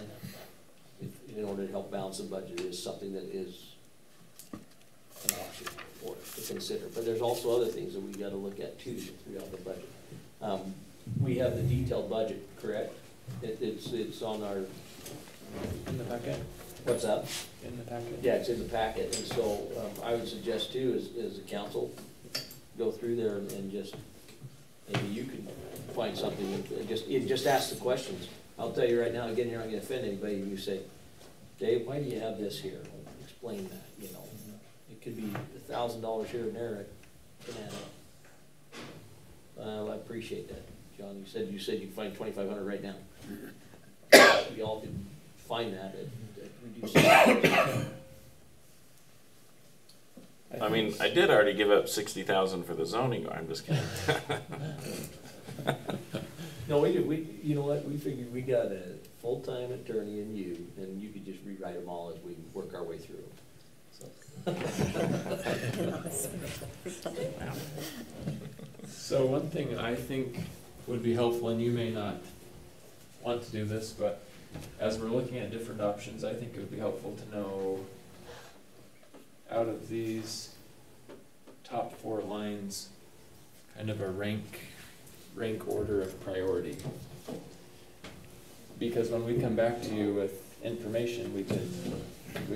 in order to help balance the budget, is something that is an option for us to consider. But there's also other things that we got to look at too throughout the budget. We have the detailed budget, correct? It's on our. In the packet? What's that? In the packet? Yeah, it's in the packet, and so I would suggest too, as a council, go through there and just, maybe you can find something, and just ask the questions. I'll tell you right now, again, you're not gonna offend anybody, you say, Dave, why do you have this here? Explain that, you know. It could be $1,000 here and there, it can add up. I appreciate that, John. You said you find 2,500 right now. We all can find that at reduced. I mean, I did already give up 60,000 for the zoning. I'm just kidding. No, we did. You know what? We figured we got a full-time attorney in you, and you could just rewrite them all as we work our way through them. So one thing I think would be helpful, and you may not want to do this, but as we're looking at different options, I think it would be helpful to know, out of these top 4 lines, kind of a rank order of priority. Because when we come back to you with information, we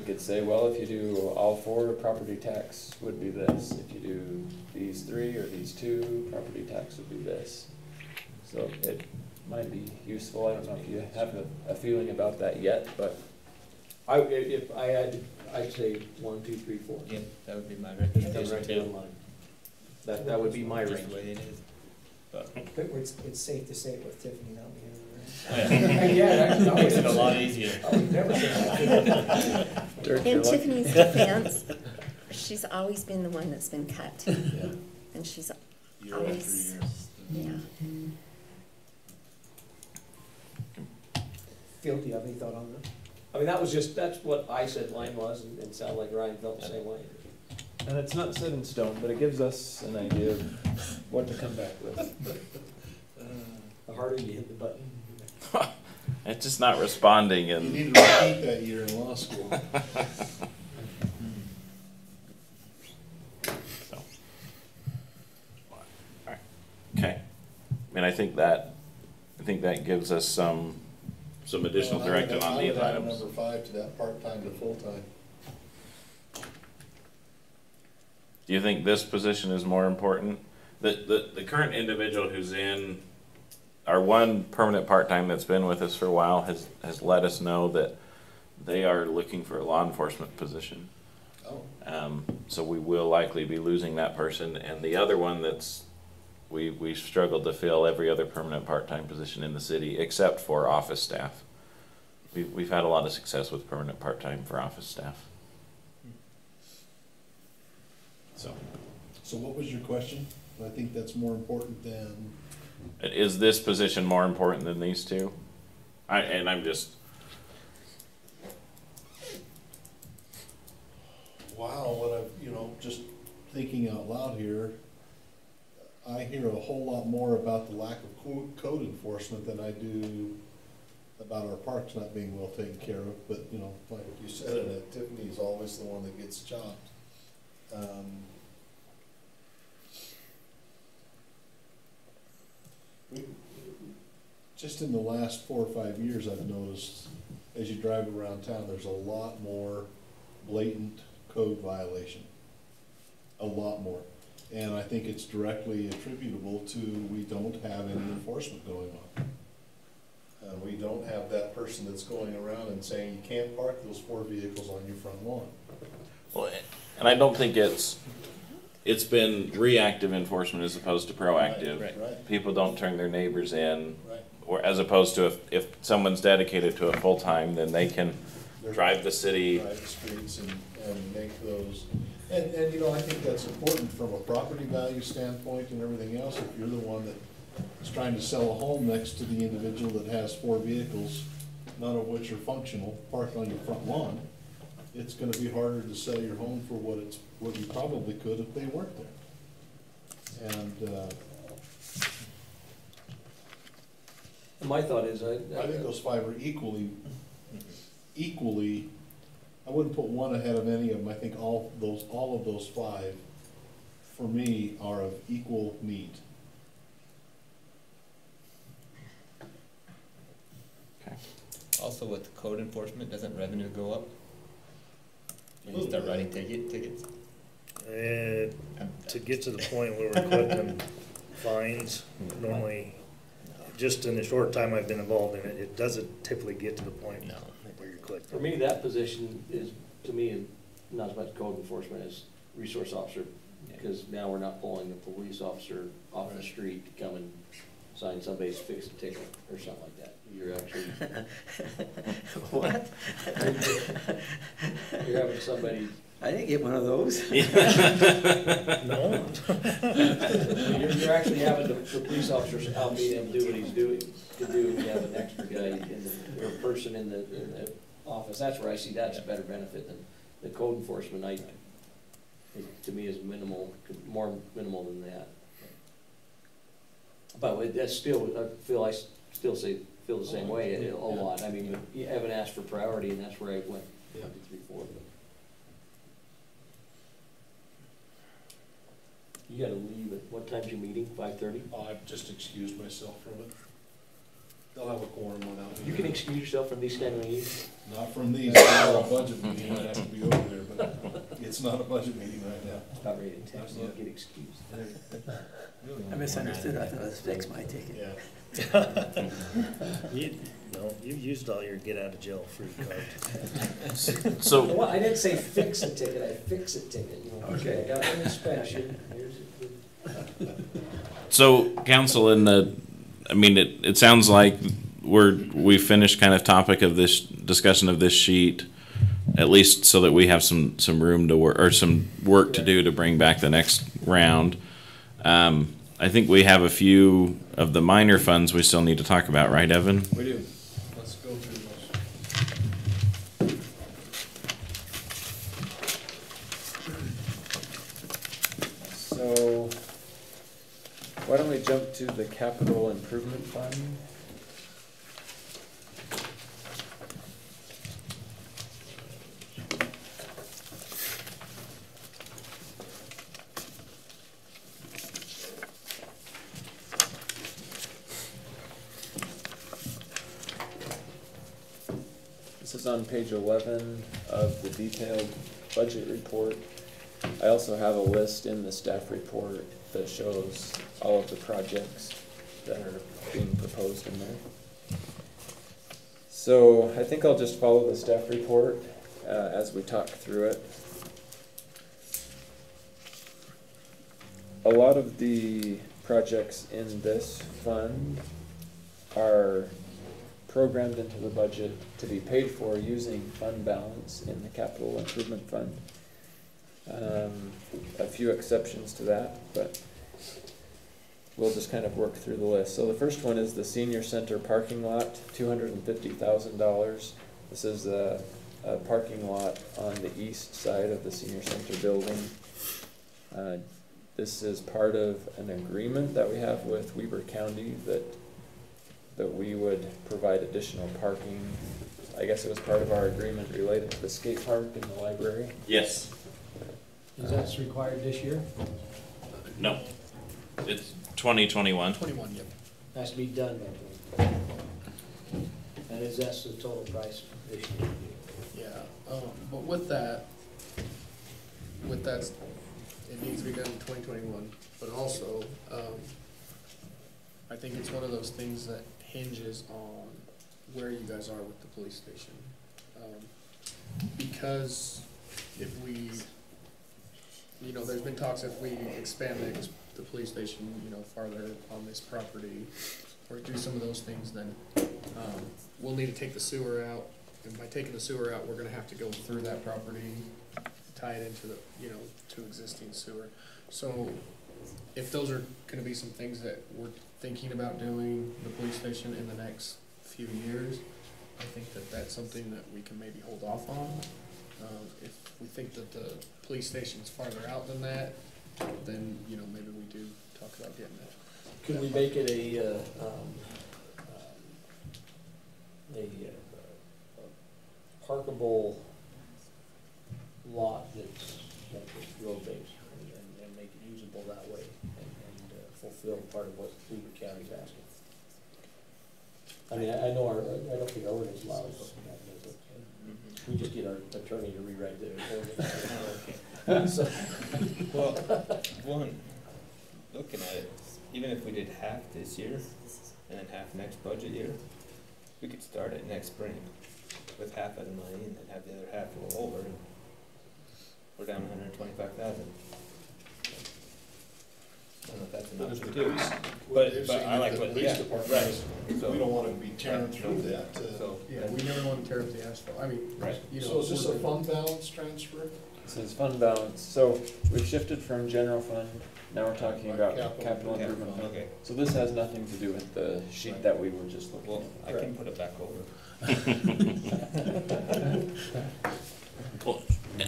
could say, well, if you do all 4, property tax would be this. If you do these 3 or these 2, property tax would be this. So it might be useful. I don't know if you have a feeling about that yet, but If I had, I'd say 1, 2, 3, 4. Yeah, that would be my recommendation too. That would be my Just range. the way it is. But it's safe to say it with Tiffany not being Yeah, that makes it a lot easier. I would never say that. In Tiffany's defense, she's always been the one that's been cut. And she's always, yeah. Phil, do you have any thought on that? I mean, that's what I said mine was, and it sounded like Ryan felt the same way. and it's not set in stone, but it gives us an idea of what to come back with. The harder you hit the button. It's just not responding, You and need to repeat that year in law school. so. Okay. I mean, I think that gives us some additional direction on these items. Number 5 to that part-time to full-time. Do you think this position is more important? The current individual who's in, our one permanent part-time that's been with us for a while has let us know that they are looking for a law enforcement position. Oh. So we will likely be losing that person, and the other one we've struggled to fill every other permanent part-time position in the city except for office staff. We've had a lot of success with permanent part-time for office staff. So what was your question? I think that's more important than. Is this position more important than these two? I'm just. Wow, what I've, just thinking out loud here, I hear a whole lot more about the lack of code enforcement than I do about our parks not being well taken care of. But, like you said, Annette, Tiffany's always the one that gets chopped. Just in the last 4 or 5 years, I've noticed as you drive around town, there's a lot more blatant code violation. A lot more. And I think it's directly attributable to we don't have any enforcement going on. We don't have that person that's going around and saying you can't park those 4 vehicles on your front lawn. Well, and I don't think it's been reactive enforcement as opposed to proactive. Right. People don't turn their neighbors in, Right. or as opposed to if someone's dedicated to it full time, then they can drive the city. Drive the streets and make those, and I think that's important from a property value standpoint and everything else. If you're the one that is trying to sell a home next to the individual that has 4 vehicles, none of which are functional, parked on your front lawn, it's gonna be harder to sell your home for what you probably could if they weren't there. And, My thought is, I think those 5 are equally, I wouldn't put one ahead of any of them. I think all of those 5, for me, are of equal need. Okay. Also with code enforcement, doesn't revenue go up? When you start writing tickets? To get to the point where we're collecting fines, normally, just in the short time I've been involved in it, it doesn't typically get to the point where you're collecting. for me, that position is, to me, is not as much code enforcement as resource officer, because now we're not pulling the police officer off the street to come and sign somebody's fixed a ticket or something like that. You're actually. What? You're having somebody. I didn't get one of those. No. You're actually having the police officers out being able to do what he's doing, you have an extra guy or person in the office. That's where I see that's a better benefit than the code enforcement. To me is minimal, more minimal than that. But that's still, I still feel the same way a lot. I mean, you haven't asked for priority, and that's where I went 1, 2, 3, 4. You gotta leave at, what time's your meeting, 5:30? I've just excused myself from it. They'll have a quorum without me. You can excuse yourself from these kind of meetings? Not from these, it's not a budget meeting, I'd have to be over there, but it's not a budget meeting right now. Not ready to text, you get excused. I misunderstood. I thought it was fix my ticket. Yeah. You've used all your get out of jail free card. So, Well, I didn't say fix a ticket, I fix a ticket, Okay. I got an inspection, so council, it sounds like we finished kind of topic of this discussion of this sheet, at least so that we have some room to work, or some work to do to bring back the next round. I think we have a few of the minor funds we still need to talk about, right, Evan? We do. Let's go through those. So, why don't we jump to the capital improvement fund? This is on page 11 of the detailed budget report. I also have a list in the staff report that shows all of the projects that are being proposed in there. So I think I'll just follow the staff report as we talk through it. A lot of the projects in this fund are programmed into the budget to be paid for using fund balance in the capital improvement fund. A few exceptions to that, but we'll just kind of work through the list. So the first one is the senior center parking lot, $250,000. This is a parking lot on the east side of the senior center building. This is part of an agreement that we have with Weber County that we would provide additional parking. I guess it was part of our agreement related to the skate park in the library. Yes. Is that required this year? No. It's 2021. 21, yep. Has to be done by 20. And is that the total price this year? Yeah, but with that, it needs to be done in 2021, but also, I think it's one of those things that hinges on where you guys are with the police station. Because if we, there's been talks if we expand the police station, farther on this property, or do some of those things, then, we'll need to take the sewer out, and by taking the sewer out, we're gonna have to go through that property, tie it into the, to existing sewer. So, if those are gonna be some things that we're thinking about doing, the police station in the next few years, I think that that's something that we can maybe hold off on. If we think that the police station's farther out than that, then, maybe we do talk about getting it. Could we make it a parkable lot that's road-based and make it usable that way and fulfill part of what Weber County's asking? I mean, I don't think our ordinance allows us that, does it? We just get our attorney to rewrite the ordinance. So, Well, one, looking at it, even if we did half this year and then half next budget year, we could start it next spring with half of the money and then have the other half roll over, and we're down 125,000. I don't know if that's an option too. But I like what, yeah, right. So, we don't wanna be tearing through that. So, Yeah, we never want to tear up the asphalt. I mean, right. So is this a fund balance transfer? This is fund balance. So we've shifted from general fund, now we're talking about Capital capital improvement fund. Okay. So this has nothing to do with the sheet that we were just looking Well, at. I can put it back over.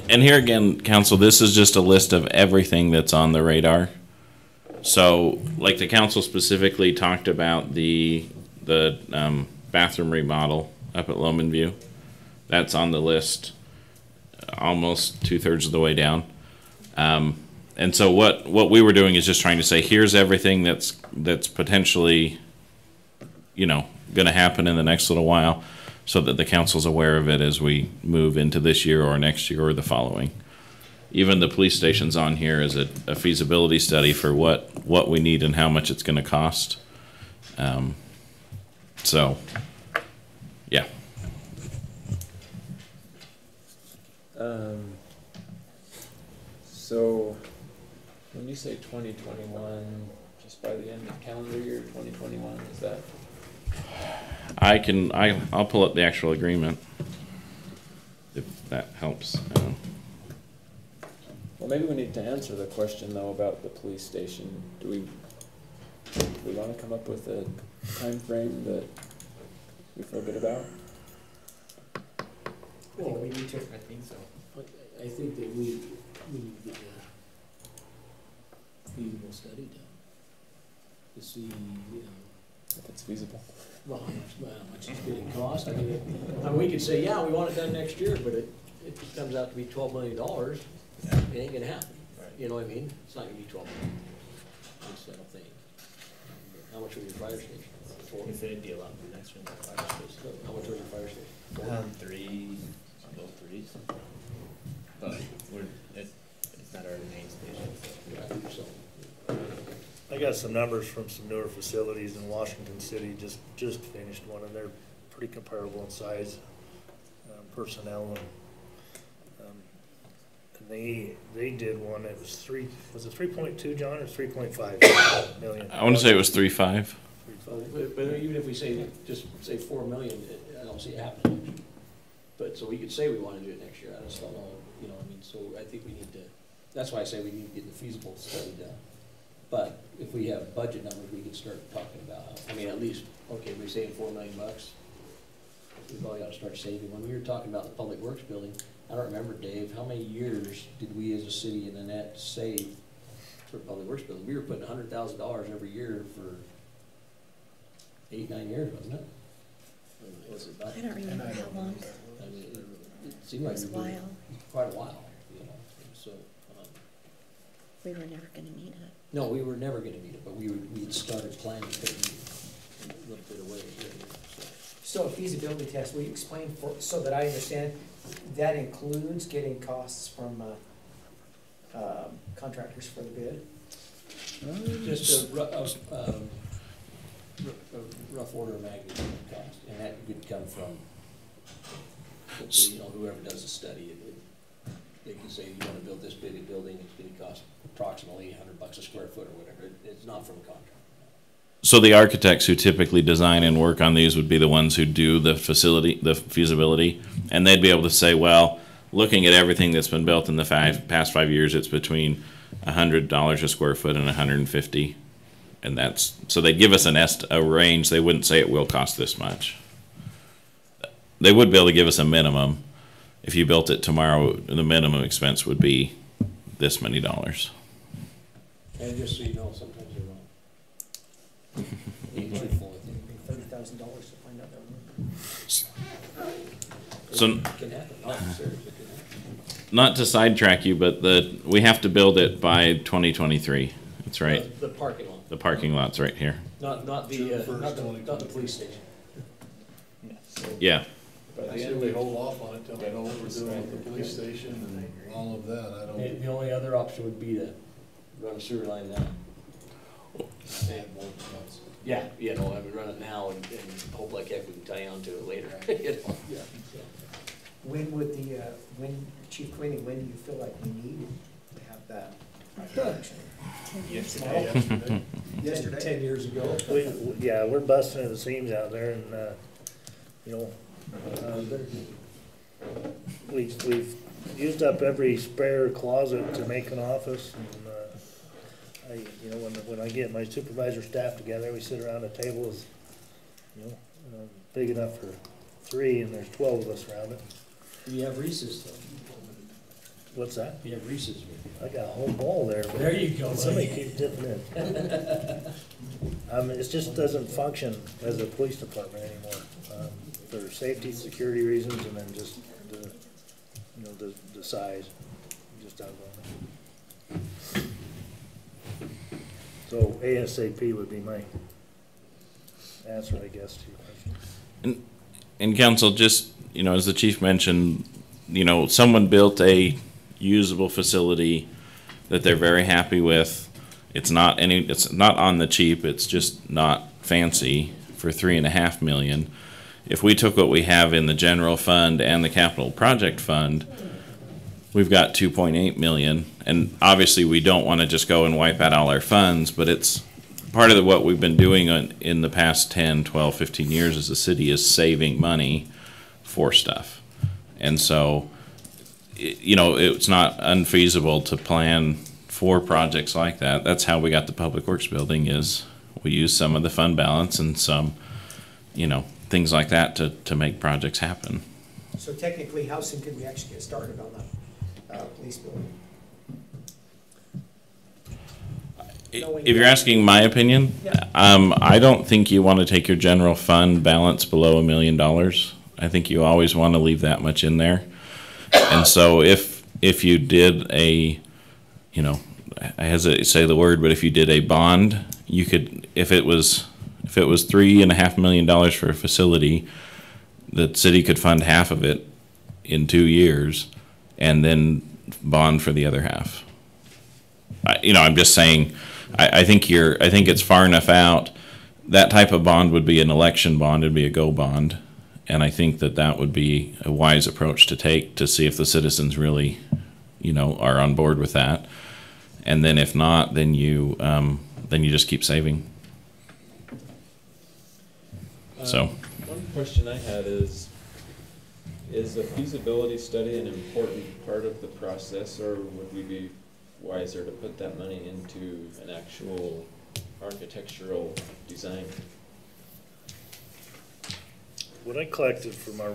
And here again, council, this is just a list of everything that's on the radar. So, like the council specifically talked about the bathroom remodel up at Loman View. That's on the list, almost 2/3 of the way down. And so what we were doing is just trying to say, here's everything that's potentially, going to happen in the next little while, so that the council's aware of it as we move into this year or next year or the following. Even the police station's on here as a feasibility study for what we need and how much it's going to cost. So, yeah. So when you say 2021, just by the end of calendar year 2021, is that? I'll pull up the actual agreement, if that helps. Well, maybe we need to answer the question though about the police station. Do we want to come up with a time frame that we feel good about? Well, we need to, I think so. I think that we need to get a feasible study done to see, If it's feasible. well, how much it's gonna cost. I mean, we could say, yeah, we want it done next year, but it comes out to be $12 million, it ain't gonna happen. Right. You know what I mean? It's not gonna be 12 million. It's that thing. How much was your fire station? He said it'd be a lot nicer than that fire station. How much was your fire station? 3, low 3s. But it's not our got some numbers from some newer facilities in Washington City, just finished one, and they're pretty comparable in size, personnel, and they did one that was 3.2, John, or 3.5 million? I want to say it was 3.5. But even if we say, just say 4 million, I don't see it happening. But, so we could say we wanna do it next year, I just don't know, you know, I mean, so I think we need to, that's why I say we need to get the feasible study done. But if we have budget numbers, we can start talking about, I mean, at least, okay, we're saving $4 million. We probably ought to start saving. When we were talking about the public works building, I don't remember, Dave, how many years did we as a city in the net save for public works building? We were putting $100,000 every year for 8, 9 years, wasn't it? Or was it about? I don't remember how long. I mean, it seemed like It was a while. quite a while, you know, so. We were never gonna need it. No, we were never gonna need it, but we'd started planning, putting a little bit away here, so. So a feasibility test, will you explain so that I understand, that includes getting costs from, contractors for the bid? Just a rough order of magnitude of cost, and that would come from, you know, whoever does the study. They can say, you wanna build this big a building, it's gonna cost approximately $100 a square foot or whatever. It's not from a contractor. So the architects who typically design and work on these would be the ones who do the feasibility, and they'd be able to say, well, looking at everything that's been built in the past 5 years, it's between $100 a square foot and $150, and that's, so they give us a range. They wouldn't say it will cost this much. They would be able to give us a minimum. If you built it tomorrow, the minimum expense would be this many dollars. And just so you know, sometimes they're wrong. $30,000 to find out that So, It can happen, no, seriously, it can happen. not to sidetrack you, but we have to build it by 2023. That's right. The parking lot, The parking lot's right here. not the police station. Yeah. I say we hold off on it till we know what we're doing with the police station and all of that. I don't. The only other option would be to run a sewer line down. Yeah, you know, I would run it now and hope like heck we can tie on to it later. You know? Yeah. So. When would Chief Queenie, when do you feel like we need to have that? Yesterday. 10 years ago. We're busting at the seams out there, and, you know, we've used up every spare closet to make an office, and, you know, when I get my supervisor staff together, we sit around a table with, you know, big enough for 3, and there's 12 of us around it. You have Reese's though. What's that? You have Reese's. I got a whole bowl there. There you go. Somebody keeps dipping in. It just doesn't function as a police department anymore, for safety, security reasons, and then just the size, just outgoing. So ASAP would be my answer, I guess, to your question. And council, just, you know, as the chief mentioned, you know, someone built a usable facility that they're very happy with. It's not on the cheap. It's just not fancy for $3.5 million. If we took what we have in the general fund and the capital project fund, we've got $2.8 million. And obviously we don't want to just go and wipe out all our funds, but it's part of what we've been doing in the past 10, 12, 15 years as a city is saving money for stuff. And so, you know, it's not unfeasible to plan for projects like that. That's how we got the Public Works building, is we use some of the fund balance and some, you know, things like that to make projects happen. So technically, how soon could we actually get started on the police building? If you're asking my opinion, Yeah. I don't think you want to take your general fund balance below $1 million. I think you always want to leave that much in there. And so if you did a, you know, I hesitate to say the word, but if you did a bond, you could, if it was $3.5 million for a facility, the city could fund half of it in 2 years and then bond for the other half. You know, I'm just saying, I think it's far enough out. That type of bond would be an election bond, it'd be a go bond. And I think that would be a wise approach to take to see if the citizens really, are on board with that. And then if not, then you just keep saving. So. One question I had is a feasibility study an important part of the process, or would we be wiser to put that money into an actual architectural design? What I collected from our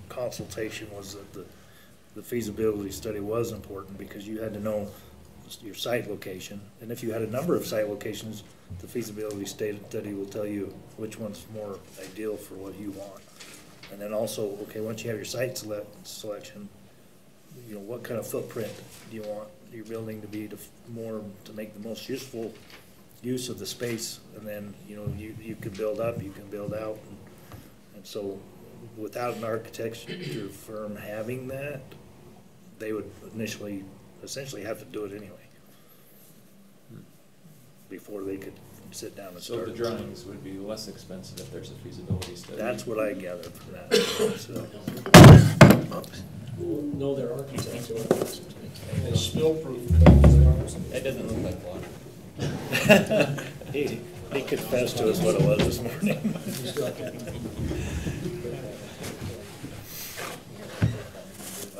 consultation was that the feasibility study was important because you had to know your site location. And if you had a number of site locations, the feasibility study will tell you which one's more ideal for what you want. And then also, okay, once you have your site selection, what kind of footprint do you want your building to be to make the most useful use of the space? And then, you can build up, you can build out. And so without an architecture firm having that, they would essentially have to do it anyway before they could sit down and start. So the drawings would be less expensive if there's a feasibility study? That's what I gathered from that. So. No, they're architects. They spill proof. That doesn't look like water. He confessed to us what it was this morning.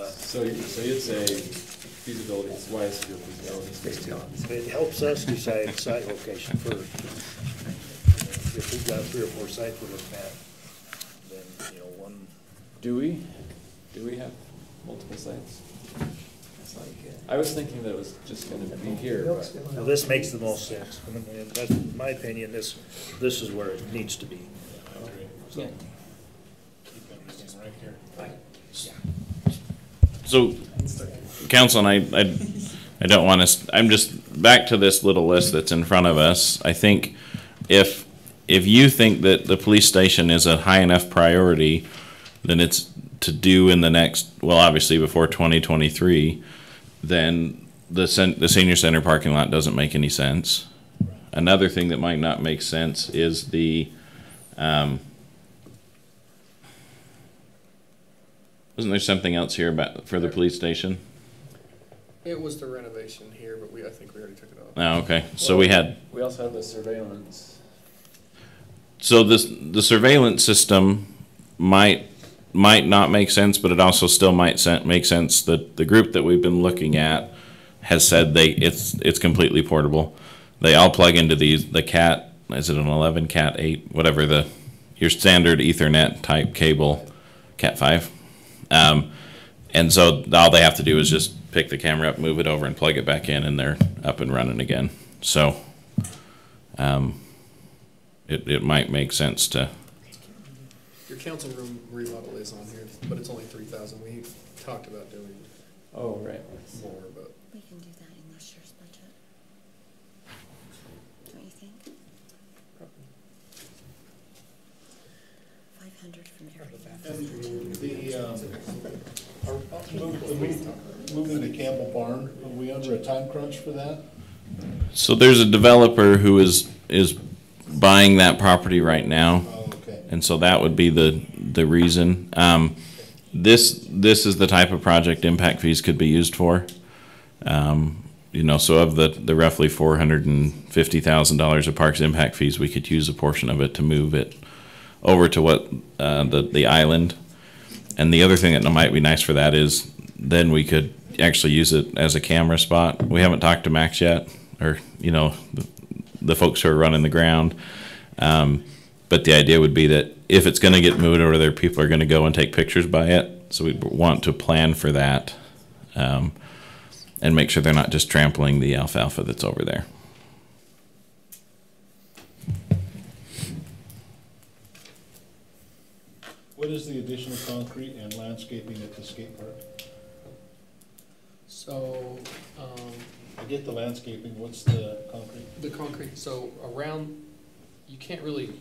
So you'd say feasibility is wise to do a feasibility study? It helps us decide site location first. If we've got 3 or 4 sites we're looking at, then, one. Do we have multiple sites? I was thinking that it was just gonna be here, but. Well, this makes the most sense. And that's, in my opinion, this is where it needs to be. So, So, council, and I don't want to, I'm just back to this little list that's in front of us. I think if you think that the police station is a high enough priority, then it's to do in the next, well, obviously before 2023, then the senior center parking lot doesn't make any sense. Another thing that might not make sense is the, wasn't there something else here for the police station? It was the renovation here, but I think we already took it off. Oh, okay. So we also had the surveillance. So the surveillance system might not make sense, but it also still might make sense. That the group that we've been looking at has said it's completely portable. They all plug into the Cat, is it an 11, Cat 8, whatever your standard Ethernet type cable, Cat 5. And so all they have to do is just pick the camera up, move it over, and plug it back in, and they're up and running again. So it might make sense to. Your council room remodel is on here, but it's only 3,000. We talked about doing. Oh, right. More, but. We can do that in this year's budget. Don't you think? 500 from moving to Campbell Barn, are we under a time crunch for that? So there's a developer who is buying that property right now. Oh, okay. And so that would be the reason. This is the type of project impact fees could be used for. So of the roughly $450,000 of parks impact fees, we could use a portion of it to move it over to what the island. And the other thing that might be nice for that is then we could actually use it as a camera spot. We haven't talked to Max yet, or the folks who are running the ground. But the idea would be that if it's going to get moved over there, people are going to go and take pictures by it. So we want to plan for that and make sure they're not just trampling the alfalfa that's over there. What is the additional concrete and landscaping at the skate park? So, I get the landscaping, what's the concrete? the concrete, so around, you can't really,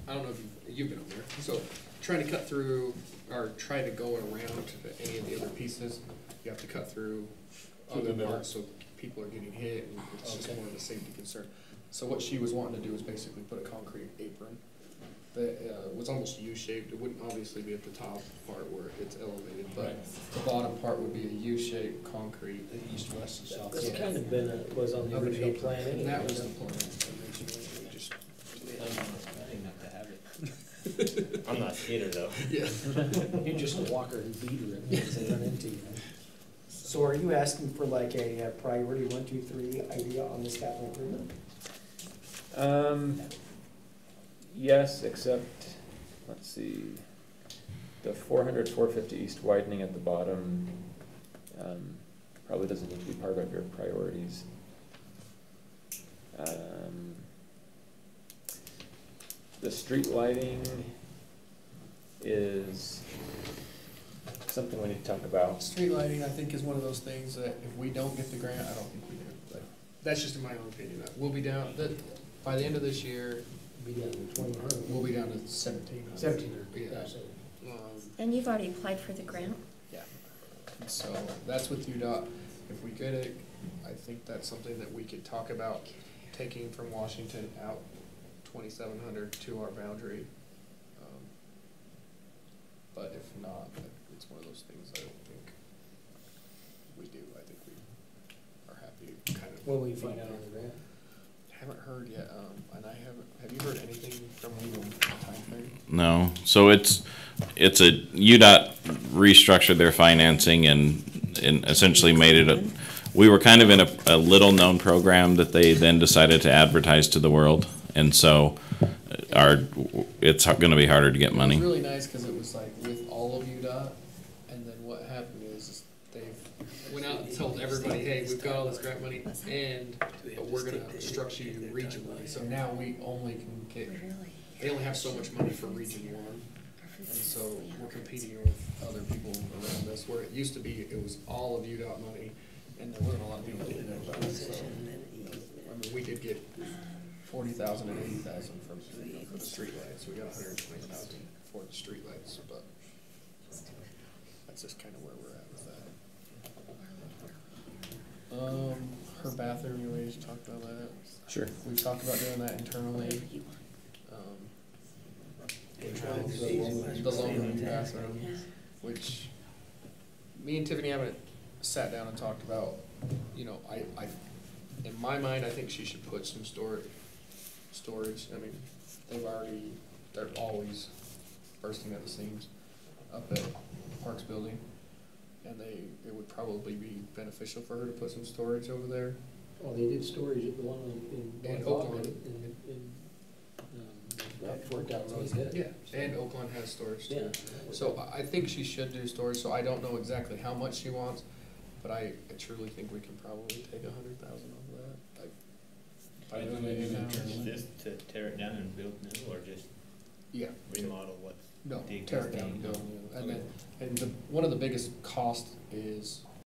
I don't know if you've been over there, so trying to cut through, or try to go around to any of the other pieces, you have to cut through other parts so people are getting hit, and it's just more of a safety concern. So what she was wanting to do is basically put a concrete apron that was almost U-shaped. It wouldn't obviously be at the top part where it's elevated, but the bottom part would be a U-shaped concrete. The east-west and south. It's kind of been, was on the original plan. And that was the plan originally. We just, I think not to have it. I'm not a skater though. yeah. You're just a walker and beater as they run into you. So are you asking for like a priority 1, 2, 3 idea on this capital improvement? Yes, except, let's see, the 400, 450 east widening at the bottom, probably doesn't need to be part of your priorities. The street lighting is something we need to talk about. Street lighting, I think, is one of those things that if we don't get the grant, I don't think we do. But that's just in my own opinion. We'll be down, by the end of this year, Be down to 2,100. we'll be down to 1,700. 1,700. Yeah. And you've already applied for the grant? Yeah. And so that's with UDOT. If we get it, I think that's something that we could talk about, taking from Washington out 2,700 to our boundary. But if not, it's one of those things I don't think we do. I think we are happy to kind of. When will you find out on the grant? Haven't heard yet, and have you heard anything from you on timeframe? No, so it's a, UDOT restructured their financing and essentially made it we were kind of in a little known program that they then decided to advertise to the world, and so it's gonna be harder to get money. It was really nice because it was like with all of UDOT, and then what happened is they went out and told everybody, hey, we've got all this grant money, but we're gonna structure you regionally. So now we only can get, they only have so much money for Region 1, and so we're competing with other people around us, where it used to be, it was all of UDOT money, and there wasn't a lot of people that didn't know about it. So, I mean, we did get 40,000 and 80,000 for the streetlights. We got 120,000 for the streetlights, but that's just kind of where we're at with that. Her bathroom, you already talked about that. Sure. We've talked about doing that internally. The loan bathroom, which me and Tiffany haven't sat down and talked about. You know, I in my mind, I think she should put some storage. I mean, they're always bursting at the seams up at Parks Building, and it would probably be beneficial for her to put some storage over there. Well, they did storage at the one in Oakland. That worked out really good. Yeah, and Oakland has storage too. Yeah. So I think she should do storage, so I don't know exactly how much she wants, but I truly think we can probably take 100,000 off of that. Just to tear it down and build new, or just remodel what's No, the tear it down existing? and build new. And then, one of the biggest cost is